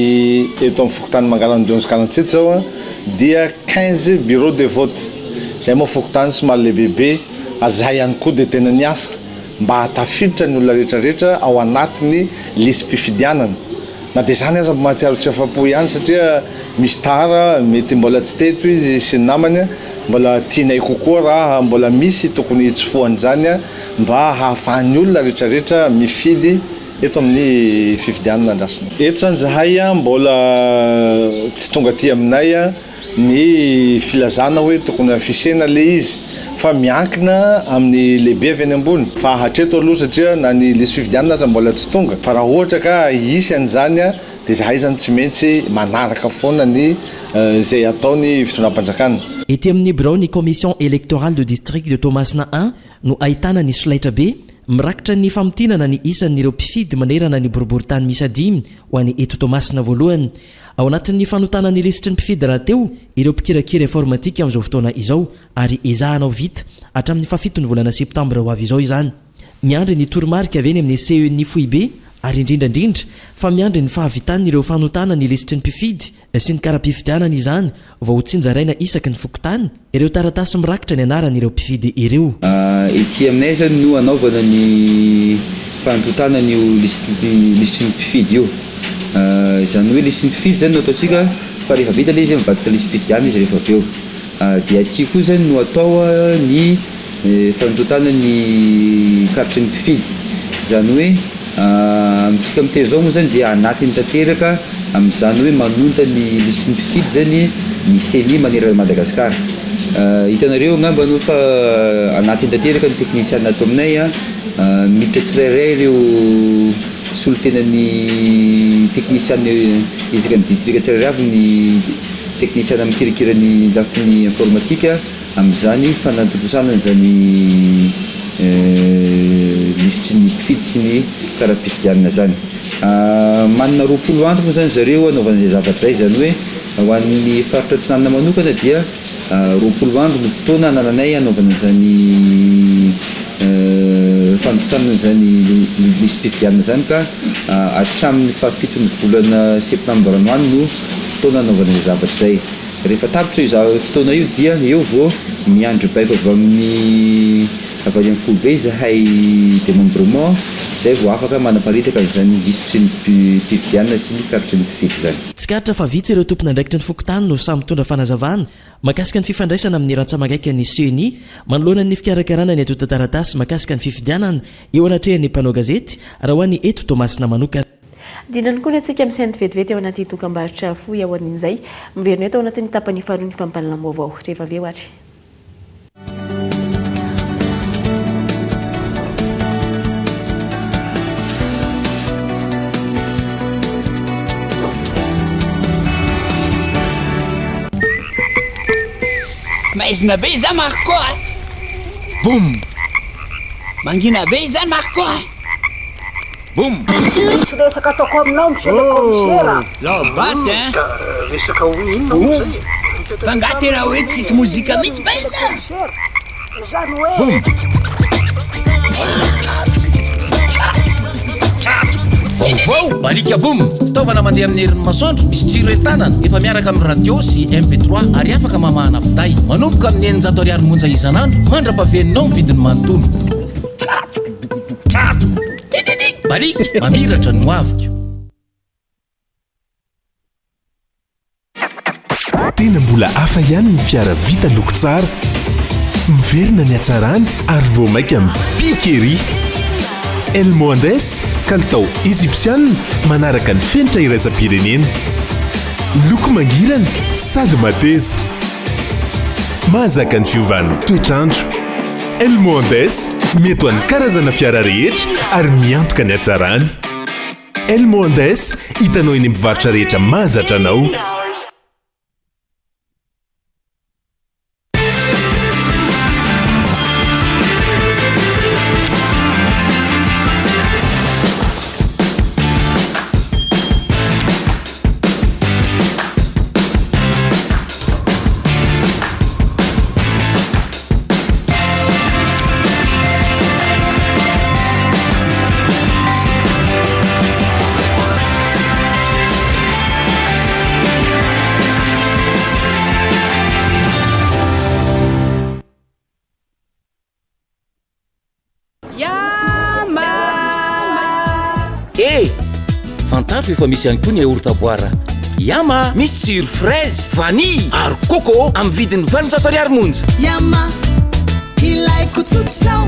eto amin'ny fokotany Mangalany 247 zao dia 15 bureau de vote zay moa fokotany somary lehibebe azay ihany koa dia tena ny asa mba hatafiditra ny olona rehetrarehetra ao anatiny lisy mpifidianana na dia zany aza mba mahatsiaro tsy afa-po ihany satria misy tara mety mbola tsy teto izy sy ny namany mbola tianay kokoa raha mbola misy tokony tsofohan'izany mba hahafahan'ny olona rehetrarehetra mifidy eto amin'ny fifidianana andrasina eto zany zahay mbola tsy tonga aty aminay ny filazana hoe tokony afisena le izy fa miankina amin'ny lehibe avy any ambony fa hatreto aloha satria na ny lisy fividianana aza mbola tsy tonga fa raha ohatra ka isy an'izany dia zahay zany tsy maintsy manaraka foana ny zay ataony fitondram-panjakana ety amin'ny birao ny commission électorale de district de Toamasina 1 no ahitana ny solaitra be mirakitra ny famotinana ny isan'ireo mpifidy manerana ny boriboritany misy adimy ho an'ny eto tomasina voalohany. Ao anatin'ny fanotana ny lisitry ny mpifidy rahateo ireo mpikirakira informatika amin'izao fotoana izao ary ezahanao vita hatramin'ny 7 volana septambra ho avy izao izany. Miandry ny toromarika avy eny amin'ny CENI Foibe ary indrindrandrindra fa miandry ny fahavitan'ny ireo fanotana ny lisitry ny mpifidy sy ny kara-pifidianana izany vao tsinjaraina isaky ny fokotany ireo taratasy mirakitra ny anarany ireo mpifidy ireo. Ety aminay zany no anaovana ny fanotana ny lisitry ny mpifidy io. Izany hoe lisitry ny mpifidy zany no ataontsika fa rehefa vita ilay izy mivadika lisitry mpifidianana izy rehefa avy eo. Dia aty koa zany no atao ny fanotana ny karitry ny mpifidy. Izany hoe amintsika miteny zao moa zany dia anatin'ny tanteraka amin'izany hoe manonta ny lisitry ny mpifidy zany ny CENI manerana Madagasikara. Hitanareo angamba no fa anatin'ny tanteraka ny teknisiana ato aminay miditra tsirairay ireo solotenan'ny teknisiana ezaka ny distrika tsirairay avy ny teknisiana mikirakira ny lafiny informatika amin'izany fanantoposana zany lisitry ny mpifidy sy ny kara-pifidianana zany. Manana 20 andro moa zany zareo anaovana izay zavatra zay, zany hoe ho an'ny faritra Antsinanana manokana dia 20 andro no fotoana anananay anaovana zany fanotana zany lisitry mpifidianana zany ka hatramin'ny 7 volana septambra any no fotoana anaovana izay zavatra zay. Rehefa tapitra io fotoana io dia eo vao miandry baiko avy amin'ny Foibe zahay démembrement zay vao afaka manaparitaka zany lisitry ny mpifidianana sy ny karitry ny mpifidy zany. Tsikaritra fa vitsy ireo tompona andraikitry ny fokotany no samy mitondra fanazavana makasika ny fifandraisana amin'ny rantsamagaika ny CENI manoloana ny fikarakarana ny atota taratasy makasika ny fifidianana eo anatrehan'ny mpanao gazety raha ho an'ny eto Tomasina manokana. Dinany koa ny atsika amin'ny sainty vetivety ao anaty dokam-barotra fohy ao an'izay miverina eto ao anatin'ny tapany faharoa ny fampanana vaovao rehefa avy eo atry. Maizina be izany Marco Boum. Mangina be izany Marco Boum. Resaka ataoko aminao monsieur le commissaire. Labaty hein. Resaka inona moa zay? Fa nga tena hoe tsisy mozika mihitsy baina. Zany hoe. Boum. Vaovao balika boum. Fitaovana mandeha amin'ny herin'ny masoandro misy jiro entanana efa miaraka amin'ny radio sy MP3 ary afaka mamahana finday manomboka amin'ny 900 ariary monja isan'andro mandra-pahaveninao ny vidiny manontolo. Balika mamiratra no aviko. Tena mbola hafa ihany ny fiara vita loko tsara miverina ny hatsarany ary vao maika mipikery Elmondes kalitao Egyptian manaraka ny fenitra iraisam-pirenena loko mangirana sady mateza mahazaka ny fiovan'ny toetrandro. Elmondes mety ho an'ny karazana fiara rehetra ary miantoka ny hatsarany. Elmondes hitanao eny mpivarotra rehetra mahazatra anao. Fantariko efa misy ihany koa ny yaourt boire Yama misy tsiro fraise, vanille ary coco amin'ny vidiny 20 ariary monja. Yama ilaiko tsotr'izao.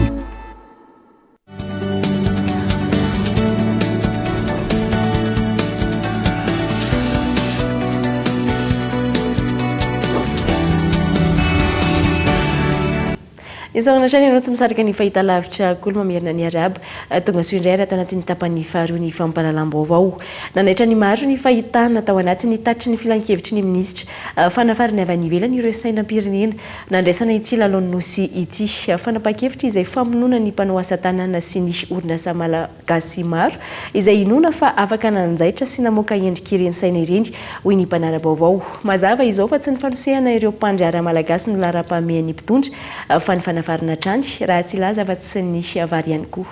Izao trany ianao tsy misaraka ny fahita lavitra kolo mamerina ny araba tonga soa indray atao anatin'ny tapany faharoa ny fampahalalam-baovao. Nanaitra ny maro ny fahitana tao anatin'ny tatry ny filan-kevitry ny minisitra fanafarany avy any ivelany ireo sainam-pirenena nandraisana ity lalao nosy ity fanapa-kevitra izay famonoana ny mpanao asa tanana sy ny orinasa malagasy maro izay inona fa afaka nanjaitra sy namoaka endrika ireny saina ireny hoy ny mpanara-baovao. Mazava izao fa tsy ny fanosehana ireo mpandry ara-malagasy no lara-pamehan'ny mpitondra fa ny fanafarana trany raha tsy laza afa-tsy ny avary ihany koa.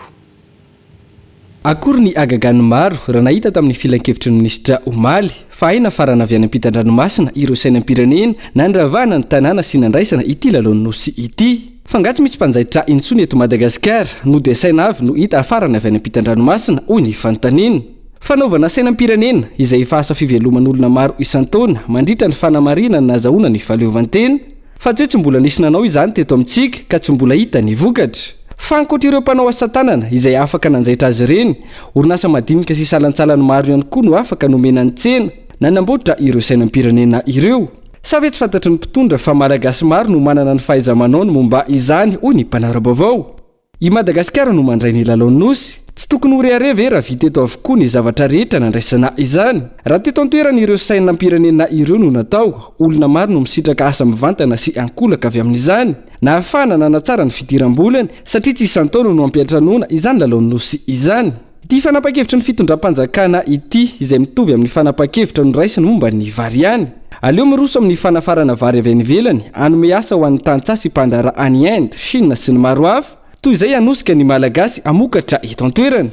Akory ny agagany maro raha nahita tamin'ny filan-kevitry ny minisitra Omaly fa aina farana avy any ampitan-dranomasina ireo sainam-pirenena nandravana ny tanàna sy nandraisana ity lalao nosy ity. Fangatsy misy mpanjaitra intsony eto Madagasikara no dia saina avy no hita afarana avy any ampitan-dranomasina hoy ny fanontaniana. Fanaovana sainam-pirenena izay efa asa fiveloman'olona maro isan-taona mandritra ny fanamarina ny nazahoana ny fahaleovantena fa tsy mbola nisy nanao izany teto amintsika ka tsy mbola hita ny vokatra. Fa ankoatra ireo mpanao asa tanana izay afaka nanjaitra azy ireny, orinasa madinika sy salantsalany maro ihany koa no afaka nomena ny tsena nanamboatra ireo sainam-pirenena ireo. Sa ve tsy fantatry ny mpitondra fa malagasy maro no manana ny fahaiza-manao ny momba izany hoy ny mpanara-baovao. I Madagasikara no mandray ny lalao nosy, tsy tokony ho rehareva raha vita eto avokoa ny zavatra rehetra nandraisana izany. Raha teto an-toerana ireo sainam-pirenena ireo no natao, olona maro no misitraka asa mivantana sy ankolaka avy amin'izany na ahafahana nanatsara ny fidiram-bolany satria tsy isan-taona no ampiantranona izany lalao nosy izany. Ity fanapa-kevitra ny fitondram-panjakana ity izay mitovy amin'ny fanapa-kevitra noraisiny momba ny vary ihany. Aleo miroso amin'ny fanafarana vary avy any ivelany anome asa ho an'ny tantsaha sy mpandara any Inde, Chine sy ny maro hafa toy izay anosika ny malagasy amokatra eto an-toerana.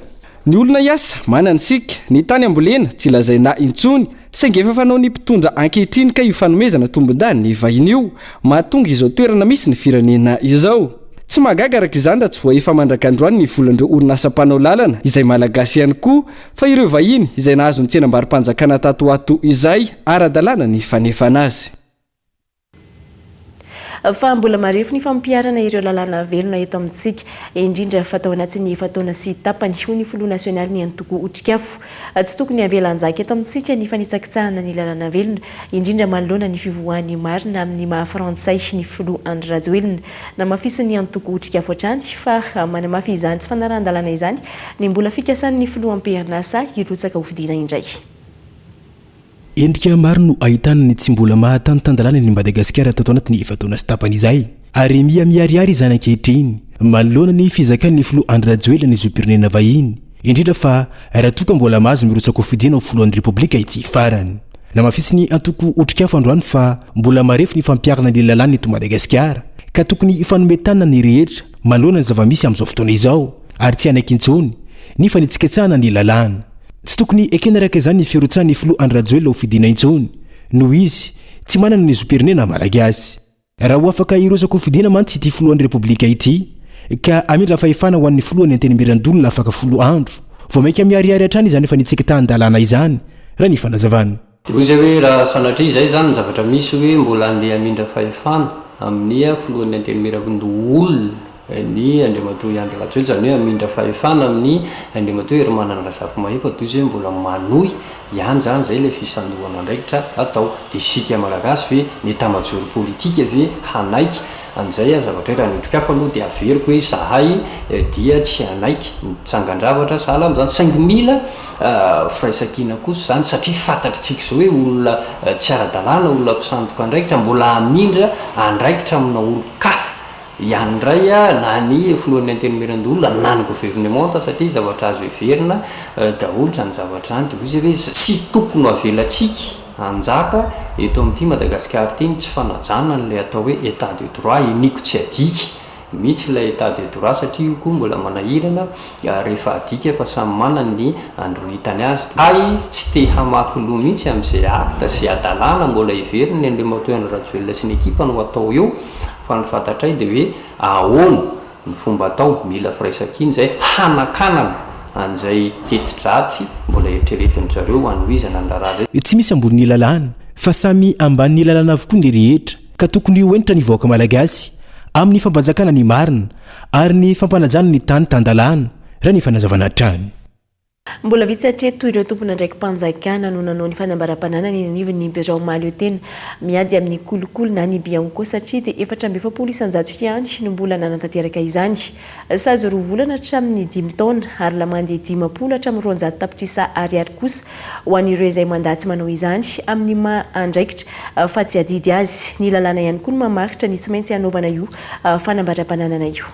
Ny olona iasa manana sika, ny tany ambolena tsy lazaina intsony saingy efa fanao ny mpitondra ankehitriny ka io fanomezana tombon-dany ny vahiny io mahatonga izao toerana misy ny firenena izao. Tsy mahagaga araka izany raha tsy voaefa mandrakandroany ny volan'ireo orinasa mpanao lalana izay malagasy ihany koa fa ireo vahiny izay nahazo ny tsenam-barim-panjakana tatoato izay ara-dalàna ny fanefana azy. Fa mbola marefo ny fampiarana ireo lalàna velona eto amintsika indrindra fatao anatin'ny efa-taona sy tapany hoy ny filoha nasionaly ny antoko otrikafo. Tsy tokony avelanjaka eto amintsika ny fanitsakitsahana ny lalàna velona indrindra manoloana ny fivoahan'ny marina amin'ny maha-frantsay ny filoha Andry Rajoelina namafisy ny antoko otrikafo hatrany fa manamafy izany tsy fanaran-dalàna izany ny mbola fikasan'ny filoha am-perinasa hirotsaka hovidiana indray. Endrika maro no ahitana ny tsy mbola mahatanitandalàna ny Madagasikara tato anatin'ny efa-taona sy tapany izay ary miariary izany ankehitriny manoloana ny fizakan'ny filoha Andry Rajoelina ny zopirenena vahiny indrindra fa raha toka mbola mahazo mirotsaka hofidiana ho filohan'ny repoblika ity farany. Namafisy ny antoko otrikafo androany fa mbola marefo ny fampiarana ny lalàna eto Madagasikara ka tokony ifanometana ny rehetra manoloana ny zava-misy amin'izao fotoana izao ary tsy anakintsony ny fanitsiketsahana ny lalàna. Tsy tokony ekena raka izany ny fiarotsahan'ny filoha Andry Rajoelina ho fidiana intsony noho izy tsy manana ny zopirenena malagasy. Raha ho afaka irosaka ho fidiana mantsy ity filohan'ny repoblika ity ka amindra fahefana ho an'ny filohany antenimierandolona afaka 10 andro vao mainka miariary hatrany izany efa nitsiketahan-dalàna izany raha ny fanazavana. Dia hoe raha sanatria izay zany ny zavatra misy hoe mbola andeha amindra fahefana amin'ny filohan'ny antenimierandolona ny Andriamatoa Andry Rajoelina zany hoe amindra fahefana amin'ny Andriamatoa Hermanana Razafimahefana toy izay mbola manohy ihany zany zay ilay fisandohana andraikitra atao dia sika malagasy hoe ny tamajoro politika ve hanaiky an'izay zavatra raha nitrikafa aloha dia averiko hoe zahay dia tsy hanaiky mitsangan-javatra sahala amin'izany saingy mila firaisan-kina kosa zany satria fantatritsika zao hoe olona tsy ara-dalàna olona mpisandoka andraikitra mbola amindra andraikitra amina olo-kafa ihany ndray na ny filohan'ny antenimierandolona na ny gouvernemanta satria zavatra azo heverina daholo zany zavatra zany dia izy hoe tsy tokony avelatsika anjaka eto amin'ity Madagasikara ity tsy fanajana n'ilay atao hoe état de droit iniko tsy adika mihitsy ilay état de droit satria io koa mbola manahirana rehefa adika fa samy manana ny androhitany azy ay tsy te hamaky loha mihitsy amin'izay acte sy adalàna mbola heverina ny Andriamatoa Andry Rajoelina sy ny ekipa no atao eo fa ny fantatray dia hoe ahoana ny fomba atao mila firaisan-kina izay hanakanana an'izay teti-dratsy mbola eritreretin'ny zareo hanohizana ny raharaha zay. Tsy misy ambony lalàna fa samy ambanin'ny lalàna avokoa ny rehetra ka tokony ho entra ny vahoaka malagasy amin'ny fampanjakana ny marina ary ny fampanajana ny tany tan-dalàna raha ny fanazavana hatrany. mbola vitsy hatreto ireo tompona ndraiky mpanjakana no nanao ny fanambaram-pananana eny anivon'ny Niberao Malio tena miady amin'ny kolokolo na ny bianco satria dia 4,700 fiany no mbola nanantanteraka izany sazy roa volana hatramin'ny 5 taona ary lamandy 10 hatramin'ny 200 tapitrisa ariary kosa ho an'ireo izay mandatsy manao izany amin'ny andraikitra fa tsy adidy azy ny lalàna ihany koa no mamaritra ny tsy maintsy hanaovana io fanambaram-pananana io.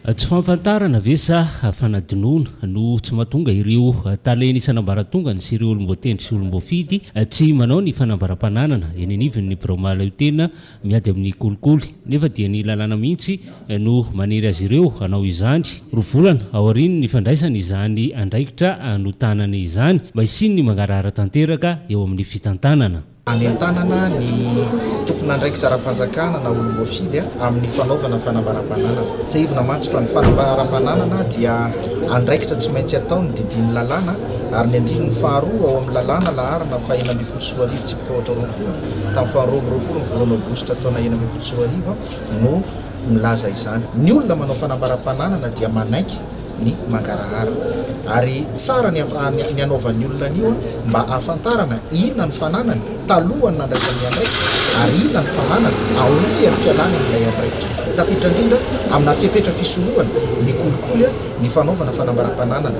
Tsy famfantarana ve sa fanadinoana no tsy mahatonga ireo taleny isan'ambaratonga sy ireo olombotendry sy olombofidy tsy manao ny fanambaram-pananana eny anivon'ny Niberao Malio tena miady amin'ny kolikoly nefa dia ny lalàna mihitsy no manery azy ireo hanao izany rovolana ao aoriany ny fandraisany izany andraikitra no tanana izany mba hisiny ny mangarahara tanteraka eo amin'ny fitantanana. Any an-tanana ny tompona andraikitra ara-panjakana na olombofidy amin'ny fanaovana fanambaram-pananana. Tsy ivona mantsy fa ny fanambaram-pananana dia andraikitra tsy maintsy atao ny didiny lalàna ary ny andininy faharoa ao amin'ny lalàna laharana fa 1/20 tsy mpitahotra roapolo tamin'ny faharoa-roapolo ny volana aogositra taona 1/20 no milaza izany. Ny olona manao fanambaram-pananana dia manaiky ny mangarahara ary tsara ny anaovan'ny olona nio mba ahafantarana inona ny fananany talohany nandraisan'ny andraikitra ary inona ny fananany aorian'ny fialana n'ilay andraikitra. Tafiditra indrindra amina fipetra fisorohana ny kolikoly ny fanaovana fanambaram-pananana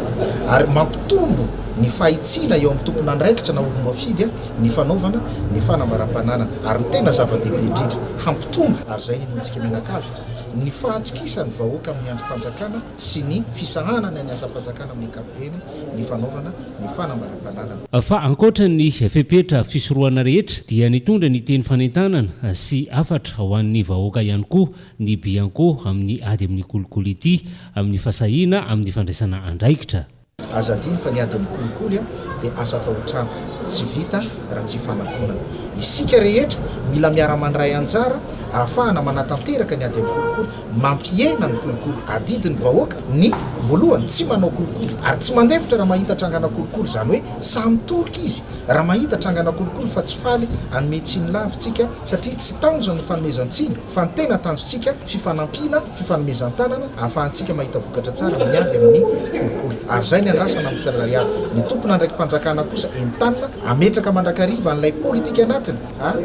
ary mampitombo ny fahitsiana eo amin'ny tompona andraikitra na olombofidy ny fanaovana ny fanambaram-pananana ary ny tena zava-dehibe indrindra hampitombo ary zay ninontsika menakavy ny fahatokisany vahoaka amin'ny androm-panjakana sy ny fisahanana ny asa-panjakana amin'ny ankapobeny ny fanaovana ny fanambaram-pananana. Fa ankoatra ny fepetra fisorohana rehetra dia nitondra ny teny fanentanana sy afatra ho an'ny vahoaka ihany koa ny bianco amin'ny ady amin'ny kolikoly ity amin'ny fasahiana amin'ny fandraisana andraikitra. Azadiny fa ny ady amin'ny kolikoly dia asa atao an-trano tsy vita raha tsy fanakonana. Isika rehetra mila miara-mandray anjara ahafahana manatanteraka ny ady amin'ny kolikoly mampiena ny kolikoly adidiny vahoaka ny voalohany tsy manao kolikoly ary tsy mandefitra raha mahita trangana kolikoly zany hoe samy toroka izy raha mahita trangana kolikoly fa tsy faly anome tsiny lavintsika satria tsy tanjo ny fanomezantsiny fa ny tena tanjontsika fifanampiana fifanomezan-tanana ahafahantsika mahita vokatra tsara miady amin'ny kolikoly ary zay ny andrasana amin'ny tsirairay ny tompona ndraiky mpanjakana kosa entanina ametraka mandrakariva an'ilay politika anatiny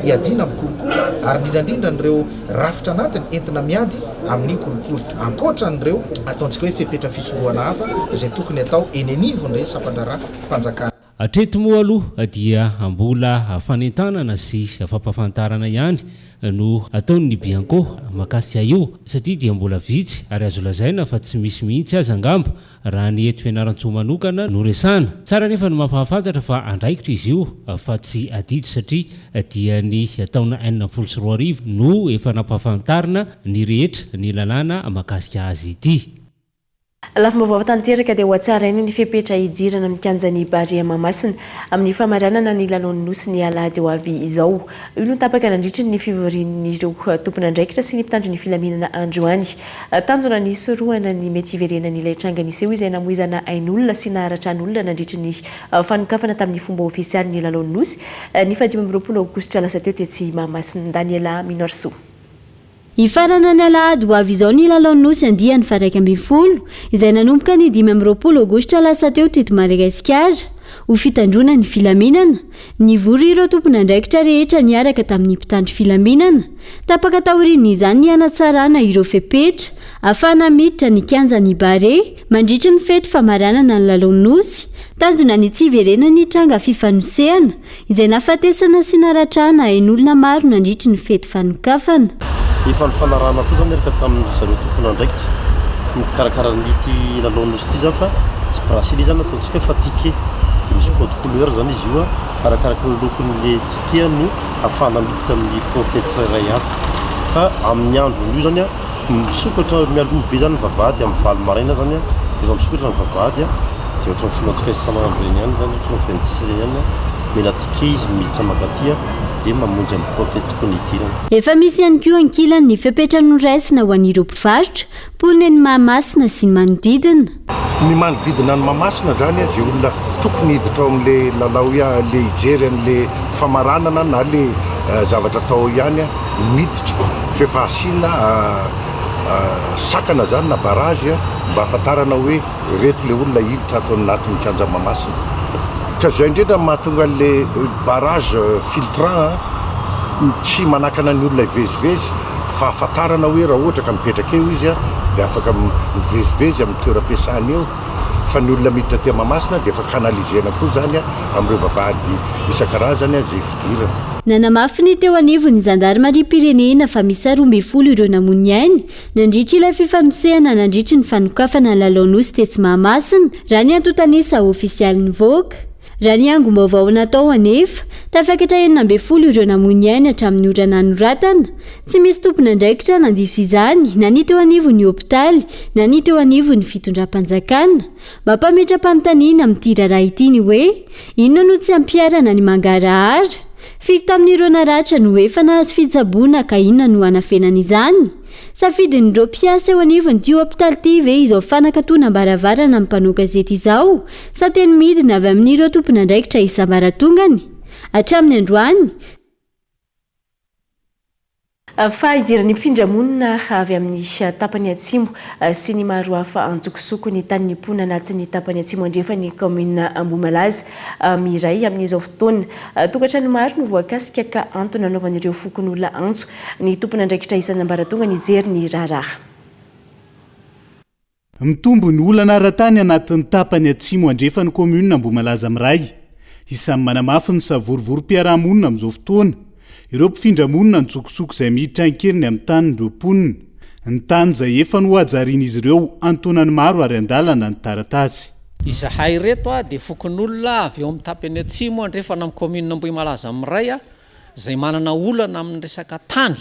iadina amin'ny kolikoly ary indrindra nireo rafitra anatiny entina miady amin'ny kolikoly ankoatra n'ireo ataontsika hoe fepetra fisorohana hafa izay tokony atao eny anivony re sampandrara mpanjakana. Hatreto moa aloha dia mbola fanentanana sy fampafantarana ihany no ataon'ny bianco makasika io satria dia mbola vitsy ary azo lazaina fa tsy misy mihitsy aza angamba raha ny eto fianaran-tsoa manokana no resana. Tsara nefa no mampahafantatra fa andraikitra izy io fa tsy adidy satria dia ny taona 2024 no efa nampahafantarina ny rehetra ny lalàna makasika azy ity. Lafa mavava tanteraka dia ho atsara iny ny fepetra idirana mikanjany Barea Mamasina amin'ny famaranana ny lalaon'ny nosy ny alahady ho avy izao. Io no tapaka nandritra ny fivorian'ireo tompona andraikitra sy ny mpitandro ny filaminana androany. Tanjona ny sorohana ny mety iverenan'ilay tranga niseho izay namoizana ain'olona sy naharatran'olona nandritra ny fanokafana tamin'ny fomba ofisialy ny lalaon'ny nosy ny 20 aogositra lasa teo tetsy Mamasina. Daniela Minorso. Ifarana ny alahady ho avy izao ny lalaon'ny nosy andiany fa 1/10 izay nanomboka ny 15 aogositra lasa teo teto Madagasikara ho fitandrona ny filaminana ny vory ireo tompona andraikitra rehetra niaraka tamin'ny mpitandro filaminana tapaka taoriana izany ny anatsarana ireo fepetra ahafahana miditra ny kianjany Barea mandritra ny fety famaranana ny lalaon'ny nosy. Tanjona ny tsy iverena ny tranga fifanosehana izay nafatesana sy naratrana ain'olona maro nandritra ny fety fanokafana. Fanarahana ty zany eraka tamin'ny zareo tompona andraikitra mikarakara nity lalaon'ny nosy ty zany fa tsy brasily zany ataontsika fa tike misy code couleur zany izy io arakaraka ny lokon'le tike no ahafahana miditra amin'ny porte tsirairay avy fa amin'ny andron'io zany misokatra mialoha be zany vavahady amin'ny valo maraina zany efa misokatra ny vavahady dia ohatran'ny finantsika isan'andro reny ihany zany ohatran'ny 26 reny ihany mena tike izy miditra magatia dia mamonjy amin'ny porte tokony hidirana. Efa misy ihany koa ankilany ny fepetra noraisina ho an'ireo mpivarotra poniny ny Mahamasina sy ny manodidina. Ny manodidina ny Mahamasina zany izay olona tokony hiditra ao amin'ilay lalao le hijery an'ilay famaranana na le zavatra atao ihany miditra fefahasiana sakana zany na barage mba ahafantarana hoe reto le olona hiditra ato anatin'ny kanja mamasina ka zay indrindra mahatonga le barage filtrant tsy manakana ny olona ivezivezy fa ahafantarana hoe raha ohatra ka mipetraka eo izy dia afaka mivezivezy amin'ny toeram-piasany eo fa ny olona miditra tia mamasina dia efa kanalizena koa zany amin'ireo vavahady isan-karazany zay fidirana. Nanamafy ny teo anivony zandarmaria-pirenena fa misy 12 ireo namony ainy nandritra ilay fifanosehana nandritra ny fanokafana ny lalaonosy tetsy Mahamasina raha ny antotanisa ofisialy nivoaka. Raha ny angom-baovao natao anefa tafakatra 12 ireo namony ainy hatramin'ny orana anoratana tsy misy tompona andraikitra nandiso izany na ny teo anivony hopitaly na ny teo anivony fitondram-panjakana mba mpametra-panontaniana amin'ity raharaha ity ny hoe inona no tsy ampiarana ny mangarahara fiko tamin'ireo naratra no efa nahazo fitsaboana ka inona no hanafenana izany. Safidin'ireo mpiasa eo anivony ty hopitaly ty ve izao fanakatona ambaravarana amin'ny mpanao gazety izao sa teny midina avy amin'ireo tompona andraikitra isam-baratongany hatramin'ny androany. Fa idiran'ny mpindramonina avy amin'ny tapany atsimo sy ny maro hafa antsokosoko ny tany nipona anatin'ny tapany atsimo andrefa ny commune Ambomalaza miray amin'izao fotoana tokantrano maro no voakasika ka antony anaovan'ireo fokon'olona antso ny tompona andraikitra isan'ambaratonga ny jery ny raharaha. Mitombo ny olana ara-tany anatin'ny tapany atsimo andrefa ny commune Ambomalaza miray isan'ny manamafy ny savorovorom-piarahamonina amin'izao fotoana. Ireo mpifindra-monina ny tsokosoko izay miditra ankeriny amin'ny tany ny romponina. Ny tany izay efa no hajarin'izy ireo antonany maro ary andalana ny taratasy. Izahay reto dia fokon'olona avy eo amin'ny tapany atsimo andrefa amin'ny commune Ambomalaza miray izay manana olana amin'ny resaka tany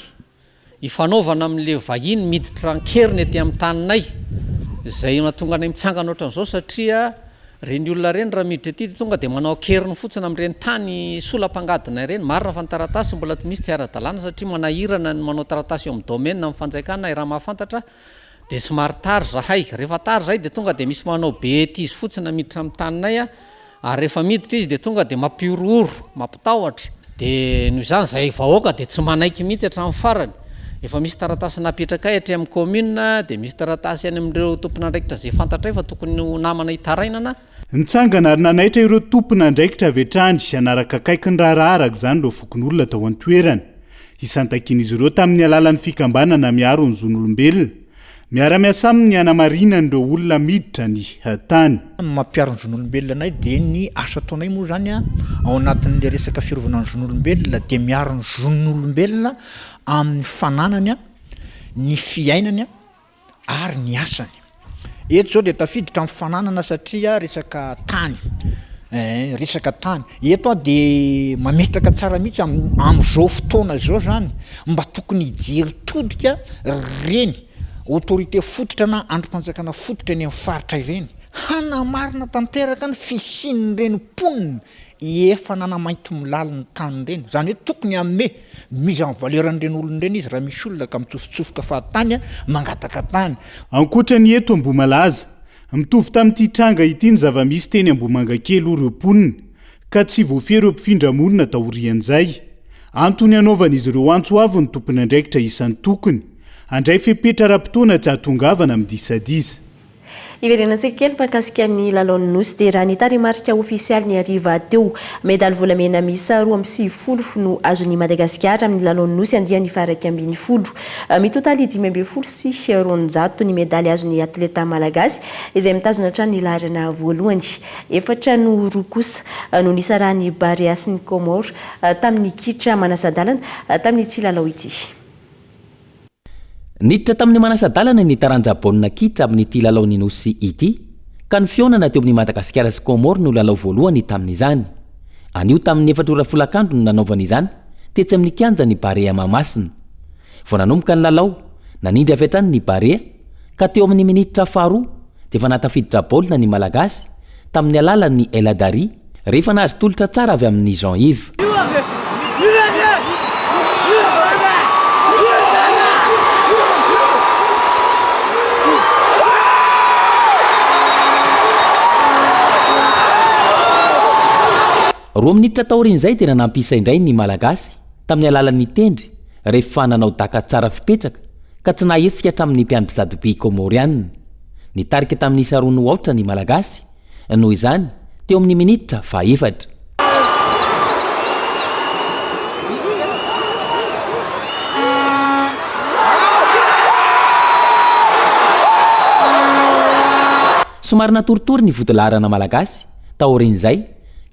ifanaovana amin'le vahiny miditra ankeriny ety amin'ny taninay izay mahatonga anay mitsangana ohatran'izao satria reny olona reny raha miditra ety tonga dia manao akeriny fotsiny amin'ireny tany sola-pangadina ireny marina fa ny taratasy mbola misy tsy ara-dalàna satria manahirana ny manao taratasy eo amin'ny domaine amin'ny fanjaikana raha mahafantatra dia somary tary zahay rehefa tary zay dia tonga dia misy manao betizy fotsiny miditra amin'ny taninay ary rehefa miditra izy dia tonga dia mampiorooro mampitahotra dia noho izany zay vahoaka dia tsy manaiky mihitsy hatramin'ny farany. Efa misy taratasy napetraka atry amin'ny commune dia misy taratasy any amin'ireo tompona andraikitra zay fantatray fa tokony ho namana hitarainana. Nitsangana ary nanaitra ireo tompona andraikitra avy hatrany hanaraka akaiky ny raharaha araka izany ireo fokon'olona tao an-toerana. Isantakin'izy ireo tamin'ny alalan'ny fikambanana miaro ny zon'olombelona. Miara-miasa aminy hanamarinana ireo olona miditra ny tany. Mampiaro ny zon'olombelona anay dia ny asa ataonay moa zany ao anatin'le resaka fiarovana ny zon'olombelona dia miaro ny zon'olombelona amin'ny fananany ny fiainany ary ny asany. Eto zao dia tafiditra amin'ny fananana satria resaka tany eto dia mametraka tsara mihitsy amin'izao fotoana zao zany mba tokony hijery todika reny autorité fototra na androm-panjakana fototra eny amin'ny faritra ireny hanamarina tanteraka ny fisian'ireny mponina efa nanamainty milala ny tany ireny zany hoe tokony amme mise en valeur an'ireny olon'ireny izy raha misy olona ka mitsofotsofika fahatany mangataka tany. Ankoatra ny eto Ambomalaza mitovy tamin'ity tranga ity ny zava-misy teny Ambomangakely ireo mponina ka tsy voafehy ireo mpifindra-monina taorian'izay antony anaovan'izy ireo antso avy ny tompony andraikitra isan'ny tokony andray fepetra ra-potoana tsy ahatongavana amin'ny disadisa. Iverenantsika kely mpakasika ny lalaon'ny nosy dia raha ny tarimarika ofisialy ny ariva teo medaly volamena miisa 20 no azon'ny Madagasikara amin'ny lalaon'ny nosy andiany faraka ambin'ny folo. Mitotaly 5 sy 900 ny medaly azon'ny atleta malagasy izay mitazona hatrany ny laharana voalohany. Efatra no roa kosa no nisarahany Barea sy ny Comore tamin'ny kitra manasadalana tamin'ny tsy lalao ity. Niditra tamin'ny manasadalana ny taranja-baolina kitra amin'ity lalaon'ny nosy ity ka ny fionana teo amin'ny Madagasikara sy Comore no lalao voalohany tamin'izany. Anio tamin'ny 4 andro no nanaovana izany tetsy amin'ny kianja ny Barea Mahamasina. Vao nanomboka ny lalao nanindry avy hatrany ny Barea ka teo amin'ny minitra faharoa dia efa natafiditra baolina ny Malagasy tamin'ny alalan'ny Eladari rehefa nahazo tolotra tsara avy amin'ny Jean-Yves. Roa minitra taorian'izay dia nanampisa indray ny Malagasy tamin'ny alalan'ny tendry rehefa nanao daka tsara fipetraka ka tsy nahetsika hatramin'ny mpiandry jadobe komorianina nitarika tamin'ny isarono aotra ny malagasy noho izany teo amin'ny minitra faefatra. somary natoritory ny votolarana malagasy taorin'izay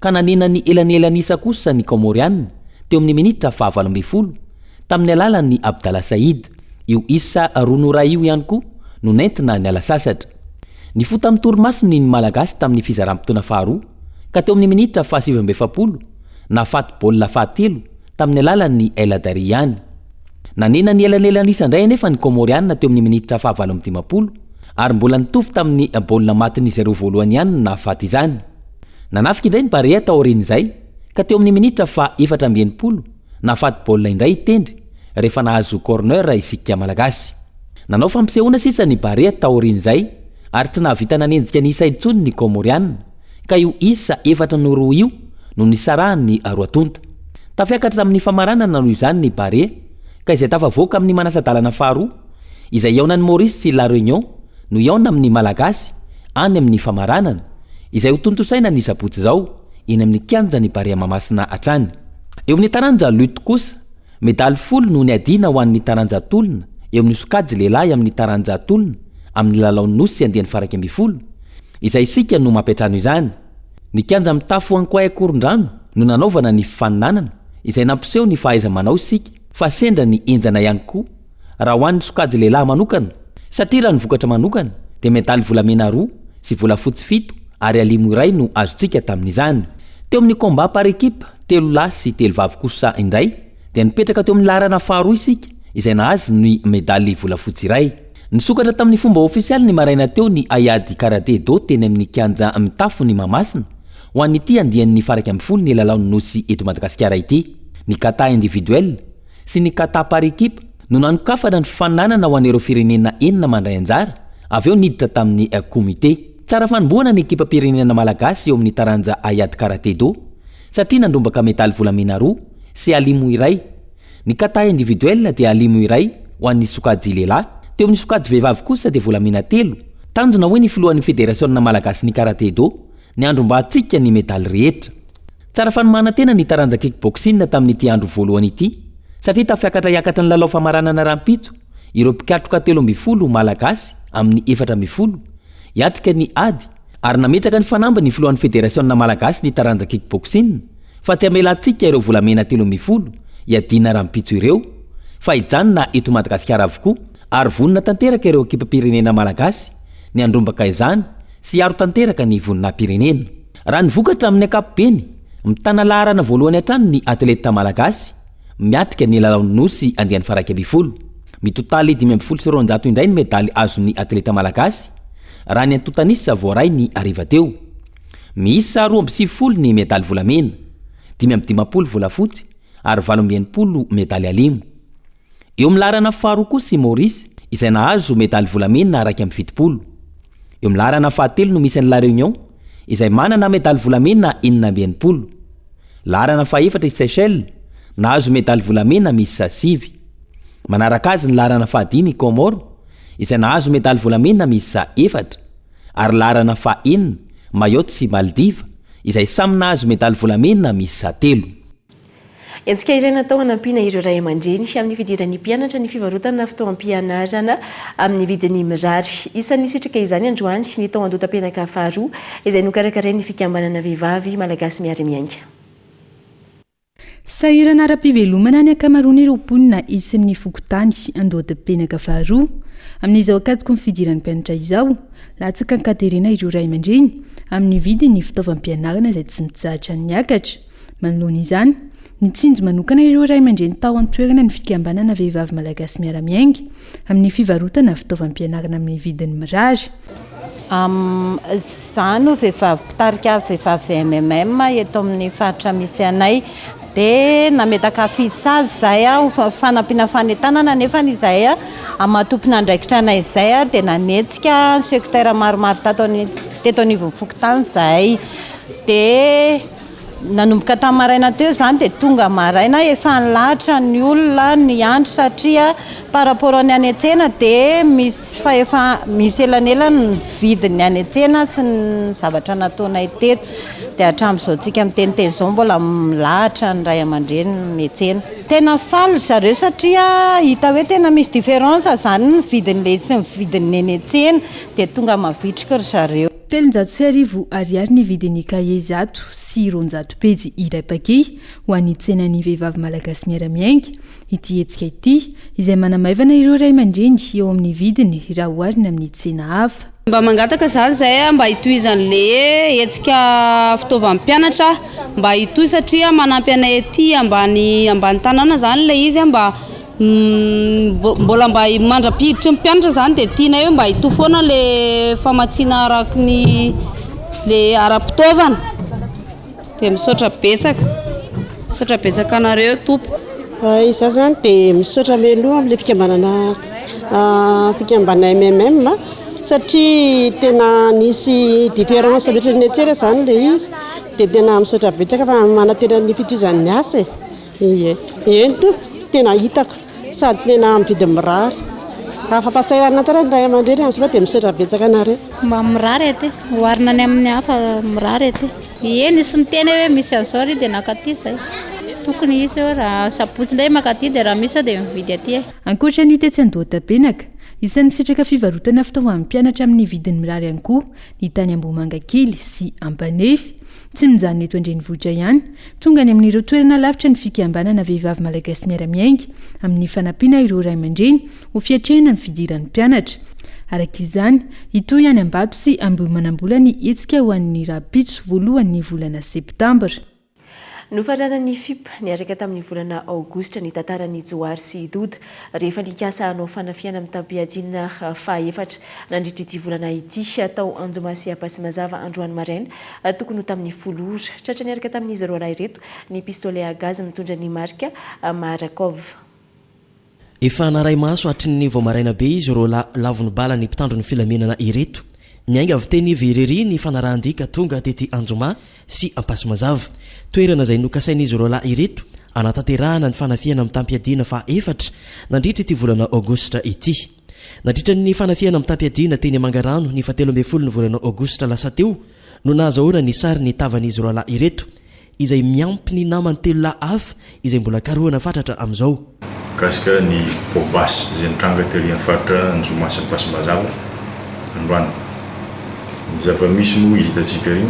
ka nanena ny elanelanisa kosa ny komorianina teo amin'ny minitra faha-20 tamin'ny alalan'ny Abdallah Said. Io isa ronoray io ihany koa no nentina ny ala sasatra. Ny fota amin'ny torimasony ny malagasy tamin'ny fizaram-potoana faharoa ka teo amin'ny minitra faha-70 nafaty baolina fahatelo tamin'ny alalan'ny Eladariany. Nanena ny elanelanisa indray anefa ny komorianina teo amin'ny minitra faha-15 ary mbola nitovy tamin'ny baolina matin'izy ireo voalohany ihany nafaty izany. Nanafika indray ny Barea taorin'izay ka teo amin'ny minitra faha-14 nafaty baolina indray itendry rehefa nahazo corner isika malagasy. Nanao fampisehoana sisa ny Barea taorin'izay ary tsy nahavita nanenjika ny isa intsony ny komorianina ka io isa 4-2 io no nisarahany roatonta. Tafiakatra tamin'ny famaranana noho izany ny Barea ka izay tafavoaka amin'ny manasadalana faharoa izay iaonan'ny Maurice sy La Réunion no iaona amin'ny malagasy any amin'ny famaranana izay ho tontosaina ny sabotsy zao eny amin'ny kianja ny Barea Mamasina atrany. Eo amin'ny taranja lutte kosa medaly 10 no niadina ho an'ny taranja tolona eo amin'ny sokajy lehilahy amin'ny taranja tolona amin'ny lalaon'ny nosy 120 izay sika no mampiatrano izany. Ny kianja mitafo ankoay akoron-drano no nanaovana ny fifaninanana izay nampiseho ny fahaiza-manao sika fa sendra ny enjana ihany koa raha ho an'ny sokajy lehilahy manokana satria raha ny vokatra manokana dia medaly volamena 2 sy volafotsy 7 ary alimo iray no azontsika tamin'izany. Teo amin'ny combat par équipe 3 lahy sy 3 vavy kosa indray dia nipetraka teo amin'ny laharana faharoa isika izay nahazy ny medaly volafotsy iray. Nisokatra tamin'ny fomba ofisialy ny maraina teo ny Ayady Karaté Do teny amin'ny kianja mitafo ny Mamasina ho an'ity andian'ny faraka ambin'ny 10 ny lalaon'ny nosy eto Madagasikara ity. Ny kata individuel sy ny kata par équipe no nanokafana ny fifaninanana ho an'ireo firenena 9 mandray anjara avy eo niditra tamin'ny komite. Tsara fanombohana ny ekipa pirenena malagasy eo amin'ny taranja Ayady Karaté Do satria nandrombaka medaly volamena 2 sy alimo iray. Ny kata individuel dia alimo iray ho an'ny sokajy lehilahy, teo amin'ny sokajy vehivavy kosa dia volamena 3. Tanjona hoe ny filohan'ny federasionina malagasy ny Karaté Do ny andro mba hatsika ny medaly rehetra. Tsara fanomana tena ny taranja kickboxing tamin'ity andro voalohany ity satria tafiakatra iakatra ny lalao famaranana rampitso ireo mpikatroka 13 malagasy amin'ny 14 iatrika ny ady ary nametraka ny fanamba ny filohan'ny federasionina malagasy ny taranja kickboxing fa tsy amela atsika ireo volamena 13 iadina rampitso ireo fa ijanona eto Madagasikara avokoa ary vonina tanteraka ireo ekipa pirenena malagasy ny andrombaka izany sy aro tanteraka ny vonina pirenena. Raha ny vokatra amin'ny ankapobeny mitana laharana voalohany hatrany ny atleta malagasy miatrika ny lalaon'ny nosy andian'ny faraka ambin'ny 10. Mitotaly 500 indray ny medaly azon'ny atleta malagasy raha ny antotanisa voaray ny ariva teo. Miisa 270 ny medaly volamena, 550 volafotsy ary 990 medaly alimo. Eo amin'ny laharana faharoa kosa Maurice izay nahazo medaly volamena araka amin'ny 70. Eo amin'ny laharana fahatelo no misy an'i La Réunion izay manana medaly volamena 990. Laharana fahaefatra i Seychelles nahazo medaly volamena miisa 7. Manaraka azy ny laharana fahadimy Comore izay nahazo medaly volamena miisa 4 ary laharana faha-enina Mayotte sy Maldives izay samy nahazo medaly volamena miisa 3. Entsika iray natao hanampiana ireo ray aman-dreny amin'ny fidiran'ny mpianatra ny fivarotana fitaovam-pianarana amin'ny vidiny mirary. Isan'ny sitraka izany androany ny tao andotam-pianaka faharoa izay nokarakarain'ny fikambanana vehivavy malagasy miara-miainga. Sahirana ara-pivelomana ny ankamaroany ireo mponina isy amin'ny fokontany andotam-pianaka faharoa amin'izao akatoko ny fidiran'ny mpianatra izao latsaka ankaterina ireo ray aman-dreny amin'ny vidiny fitaovam-pianarana izay tsy mitsahatra niakatra. Manoloana izany ny tsinjo manokana ireo ray aman-dreny tao an-toerana ny fikambanana vehivavy malagasy miara-miainga amin'ny fivarotana fitaovam-pianarana amin'ny vidiny mirary. Zano vehivavy mpitarika vehivavy MMM eto amin'ny faritra misy anay dia nametaka fisazy izay fanampiana fanetanana nefa izay amatompina andraikitra anay izay dia nanetsika sekretera maromaro teto anivon'ny fokontany izay dia nanomboka tamin'ny maraina teo zany dia tonga maraina efa nilahatra ny olona ny andro satria par rapport any any an-tsena dia misy fa efa misy elanelany ny vidiny any an-tsena sy ny zavatra nataonay teto dia hatramin'izao tsika miteniteny izao mbola milahatra ny ray aman-dreny miantsena. Tena faly zareo satria hita hoe tena misy différence zany ny vidin'le sy ny vidiny eny an-tsena dia tonga mavitrika ry zareo. 300 ariary ny vidiny kahier zato sy 200 pejy iray paquet ho an'ny tsenan'ny vehivavy malagasy miara-miainga ity hetsika ity izay manamaivana ireo ray aman-dreny eo amin'ny vidiny raha oharina amin'ny tsena hafa. Mba mangataka zany zay mba hitohizan'le hetsika fitaovam-pianatra mba hitohy satria manampy anay ety ambany tanàna zany le izy mba mbola mba mandrapiditra mpianatra zany dia tianay hoe mba hitohy foana le famatsiana araky ny le ara-pitaovana dia misaotra betsaka anareo tompo. Iza zany dia misaotra meloha amin'ilay fikambanana MMM satria tena nisy différence loatra ny antsena zany le izy dia tena misaotra betsaka fa manatena ny fitohizan'ny asa eny to tena hitako sady tena mividy mirary afa-pasairana tsara ny ray aman-dreny amin'izao dia misaotra betsaka anareo. Mba mirary ety hoarina ny amin'ny hafa mirary ety eny sy ny tena hoe misy an'izao ry dia nakaty zay tokony izy eo raha sapotsy indray makaty dia raha misy eo dia mividy aty. Ankoatra ny tetsy Andohatabenaka isan'ny sitraka fivarotana fitaovan'ny mpianatra amin'ny vidiny mirary ihany koa ny tany Ambohimangankely sy Ampanefy tsy mijanona eto Andrenivohitra ihany tonga ny amin'ireo toerana lavitra ny fikambanana vehivavy malagasy miara-miainga amin'ny fanampiana ireo ray aman-dreny ho fiatrehana ny fidiran'ny mpianatra. Arak'izany itoy any Ambato sy Ambohimanambola ny hetsika ho an'ny rapitso voalohan'ny volana Septambra. Nofatrana ny FIP niaraka tamin'ny volana Aogositra ny tantaran'ny Johary sy Doda rehefa nikasa hanao fanafiana amin'ny tampiadina faha-efatra nandritra ity volana ity atao Anjomasy Ampasimazava androany maraina tokony ho tamin'ny folora tratra niaraka tamin'izy roa lahy ireto ny pistolet à gaz mitondra ny marika Marakov. Efa naray maso hatrin'ny vao maraina be izy roa lavony bala ny mpitandro ny filamenana ireto. Nyainga avy teny Vereri ny fanarahndika tonga tety Anjoma sy Ampasimazava. Toerana izay nokasain'izy roa lahy ireto anatanterahana ny fanafiana amin'ny tampiadina faha-efatra nandritra ity volana Aogositra ity. Nandritra ny fanafiana amin'ny tampiadina teny Mangarano ny 17 ny volana Aogositra lasa teo no nahazahoana ny sary ny tavan'izy roa lahy ireto izay miampy ny namany telo lahy hafa izay mbola karohana fatratra amin'izao. Kasika ny Bobas izay nitranga tery amin'ny faritra Anjoma sy Ampasimazava androany. Ny zava-misy moa izy hitantsika iny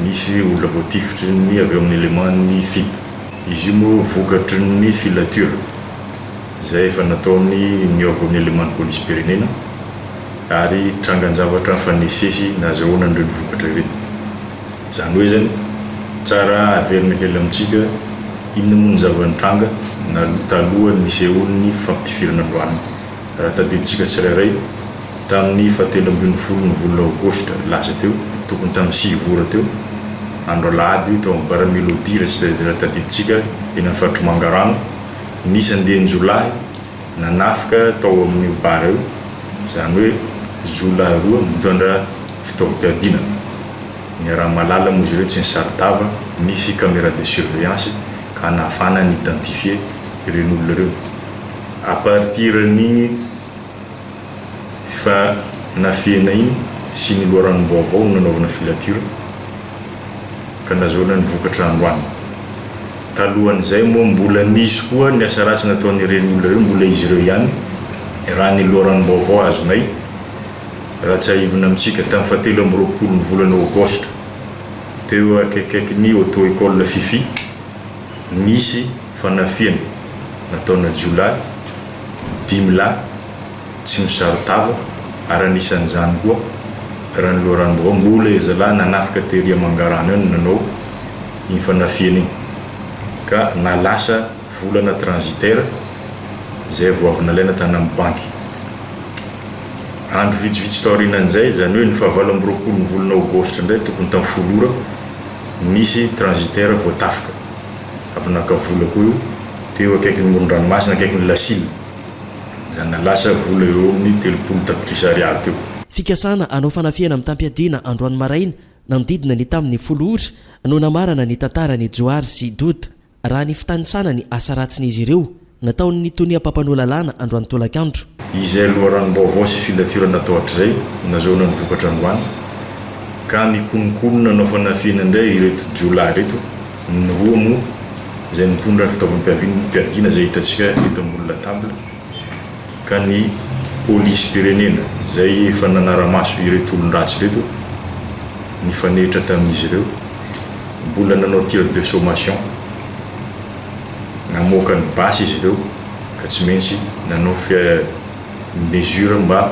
misy olona voatifitry ny avy amin'ny eleman'ny FIP. Izy io moa vokatry ny filature izay efa nataony ny avy amin'ny eleman'ny polisy pirenena ary trangan-javatra fanesesy nahazahoana an'ireny vokatra ireny. Izany hoe zany tsara averina kely amintsika inona moa ny zava-nitranga na taloha nisehoan'ny fampitifirana androany. Raha tadiditsika tsirairay tamin'ny 17 ny volana Aogositra lasa teo tokony tamin'ny 6 vora teo andro alahady tao amin'ny bara Mélodie raha tadiditsika eny amin'ny faritra Mangarano nisy andeha Jolay nanafika tao amin'ny bara eo izany hoe Jolay roa mitondra fitaovam-piadina. Ny raha malala moa izy ireo tsy ny saritava nisy caméra de surveillance ka nahafana ny identifier ireny olona ireo. À partir n'igny fa nafiana iny sy ny loharan'om-baovao nanaovana filature ka nahazoana ny vokatra androany. Talohan'izay moa mbola nisy koa ny asa ratsy nataon'ireny olona ireo mbola izy ireo ihany raha ny loharan'om-baovao azonay raha tsy ahivina amintsika tamin'ny 17 ny volana Aogositra teo akaikaiky ny auto-école Fifi nisy fanafiana nataona Jolay 10 lahy tsy misaritava ary anisan'izany koa raha ny loharan'om-baovao mbola ezalahy nanafika tery Mangarano eny nanao iny fanafiana iny ka nalasa volana transitaire izay vao avy nalaina tany amin'ny banky. Andro vitsivitsy taorinan'izay izany hoe ny 17 ny volana Aogositra indray tokony tamin'ny folora nisy transitaire voatafika avy nakavola koa io teo akaiky ny moron-dranomasina akaiky ny Lasile izany nalasa vola eo amin'ny 30 tapitrisa ariary teo. Fikasana anao fanafiana amin'ny tampiadina androany maraina namididina ny tamin'ny foloora no namarana ny tantarany joary sy dota raha ny fitanisana ny asa ratsiny izy ireo nataony tony ampampanolalàna androany tolakandro izay aloha ranombaovao sy filatirana atao hatrizay nazaona ny vokatra androany ka ny konokonona nao fanafina indray ireto jolahy reto ny roa moa izay mitondra ny fitaovam-piadiana izay hitantsika eto ambony latable ka ny polisy pirenena izay efa nanara-maso ireto olon-dratsy reto ny fanehitra tamin'izy ireo mbola nanao tir de sommation namoaka ny basy izy ireo ka tsy maintsy nanao mesure mba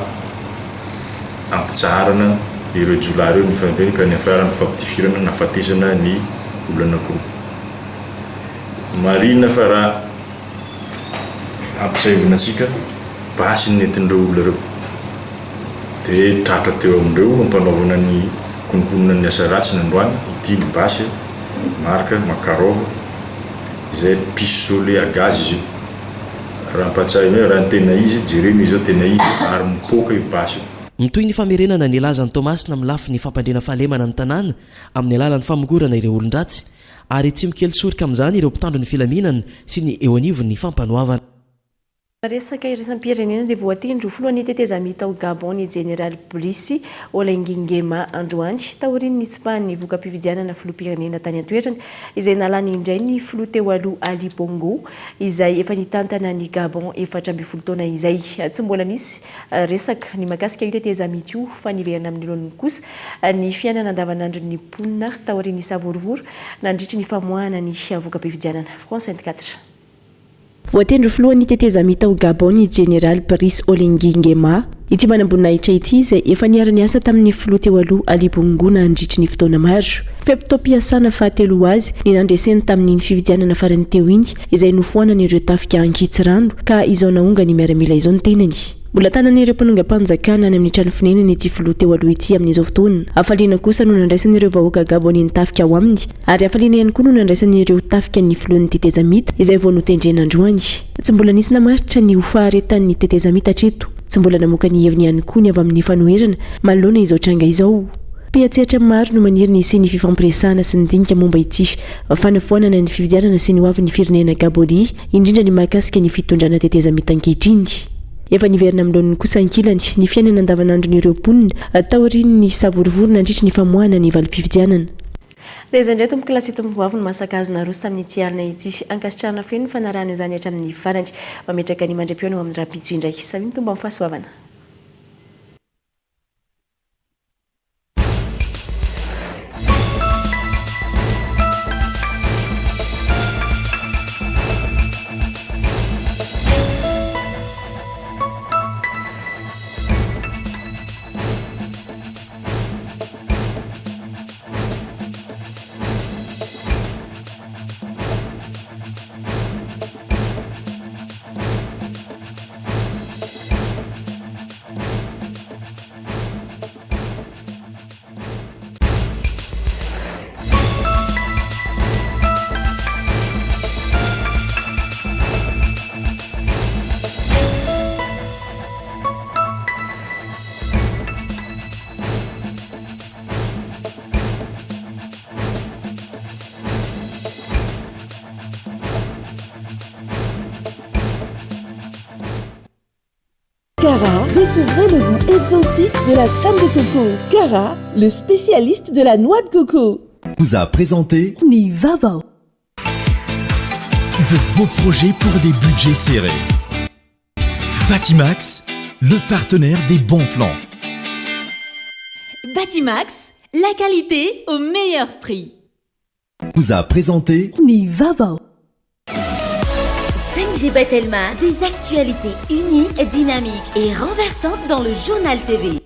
ampitsarana ireo jolahy ireo ny fanambeny ka ny afarany fampitifirana nafatesana ny olonanankiroa marina fa raha ampisaivinatsika basy ny nentin'ireo olona ireo dia tratra teo amindreo ampanaovana ny konokonona ny asa ratsy nandroany ity ny basy marka makarova izay pistolet à gaz izy io raha mpatsahy hoe raha ny tena izy jeremy izy ao tena izy ary mipoka io basy mitoy ny famerenana ny lazany tomasina milafy ny fampandrena fahalemana ny tanàna amin'ny alalan'ny famogorana ireo olon-dratsy ary tsy mikely sorika amin'izany ireo mpitandro ny filaminana sy ny eo anivon'ny fampanoavana resaka iraisam-pirenena dia voatendro folohan'ny tetezamita ao Gabon ny General Brice Oligui Nguema androany taoriny ny tsipahany voka-pividianana filoham-pirenena tany an-toerana izay nalany indray ny filoha teo aloha Ali Bongo izay efa nitantana ny Gabon 4 taona izay tsy mbola nisy resaka ny makasika io tetezamita io fa niverina amin'ny lohan'ny kosa ny fiainana andavanandro ny mponina taoriny isavorivory nandritry ny famoahana ny voka-pividianana France 24 voatendro filohan'ny tetezamita ao Gabon ny General Brice Oligui Nguema ity manambonahitra ity izay efa niara-ny asa tamin'ny filoha teo aloha Ali Bongo nandritry ny fotoana maro fempitom-piasana fahatelo azy ny nandreseny tamin'ny fividianana farany teo iny izay nofoanana ireo tafika ankitsirano ka izao naonga ny miaramila izao ny tenany mbola tanan'ireo mpanonga-panjakana any amin'ny trano finenana ity filoha teo aloha ity amin'izao fotoana afaliana kosa no nandraisan'ireo vahoaka Gabon ny tafika ao aminy ary afaliana ihany koa no nandraisan'ireo tafika ny filohan'ny tetezamita izay vao notendrena androany tsy mbola nisy namaritra ny hofaharetan'ny tetezamita hatreto tsy mbola namoaka ny heviny ihany koa ny avy amin'ny fanoherana manoloana izao tranga izao mpihatsehatra maro no maniry ny sy ny fifampiresahana sy ny dinika momba ity fanafoanana ny fividianana sy ny hoavin'ny firenena Gaboni indrindra ny mahakasika ny fitondrana tetezamita ankehitriny efa niverina amin'ilony kosa ankilany ny fiainana andavanandron'ireo mponina taoriny ny savorivory nandritry ny famoahana ny valim-pividianana dia izay indray tomboka lasety mivoavy no masaka azona roso tamin'ity alina ity ankasitrahana feno ny fanarahana izany hatra amin'ny farany mametraka ny mandram-piona amin'ny rapitso indray savy mitomba amin'ny fahasoavana Cara, découvrez le goût exotique de la crème de coco. Cara, le spécialiste de la noix de coco, vous a présenté Nivava. De beaux projets pour des budgets serrés. Batimax, le partenaire des bons plans. Batimax, la qualité au meilleur prix. Vous a présenté Nivava. 5G Batelma, des actualités uniques, dynamiques et renversantes dans le journal TV.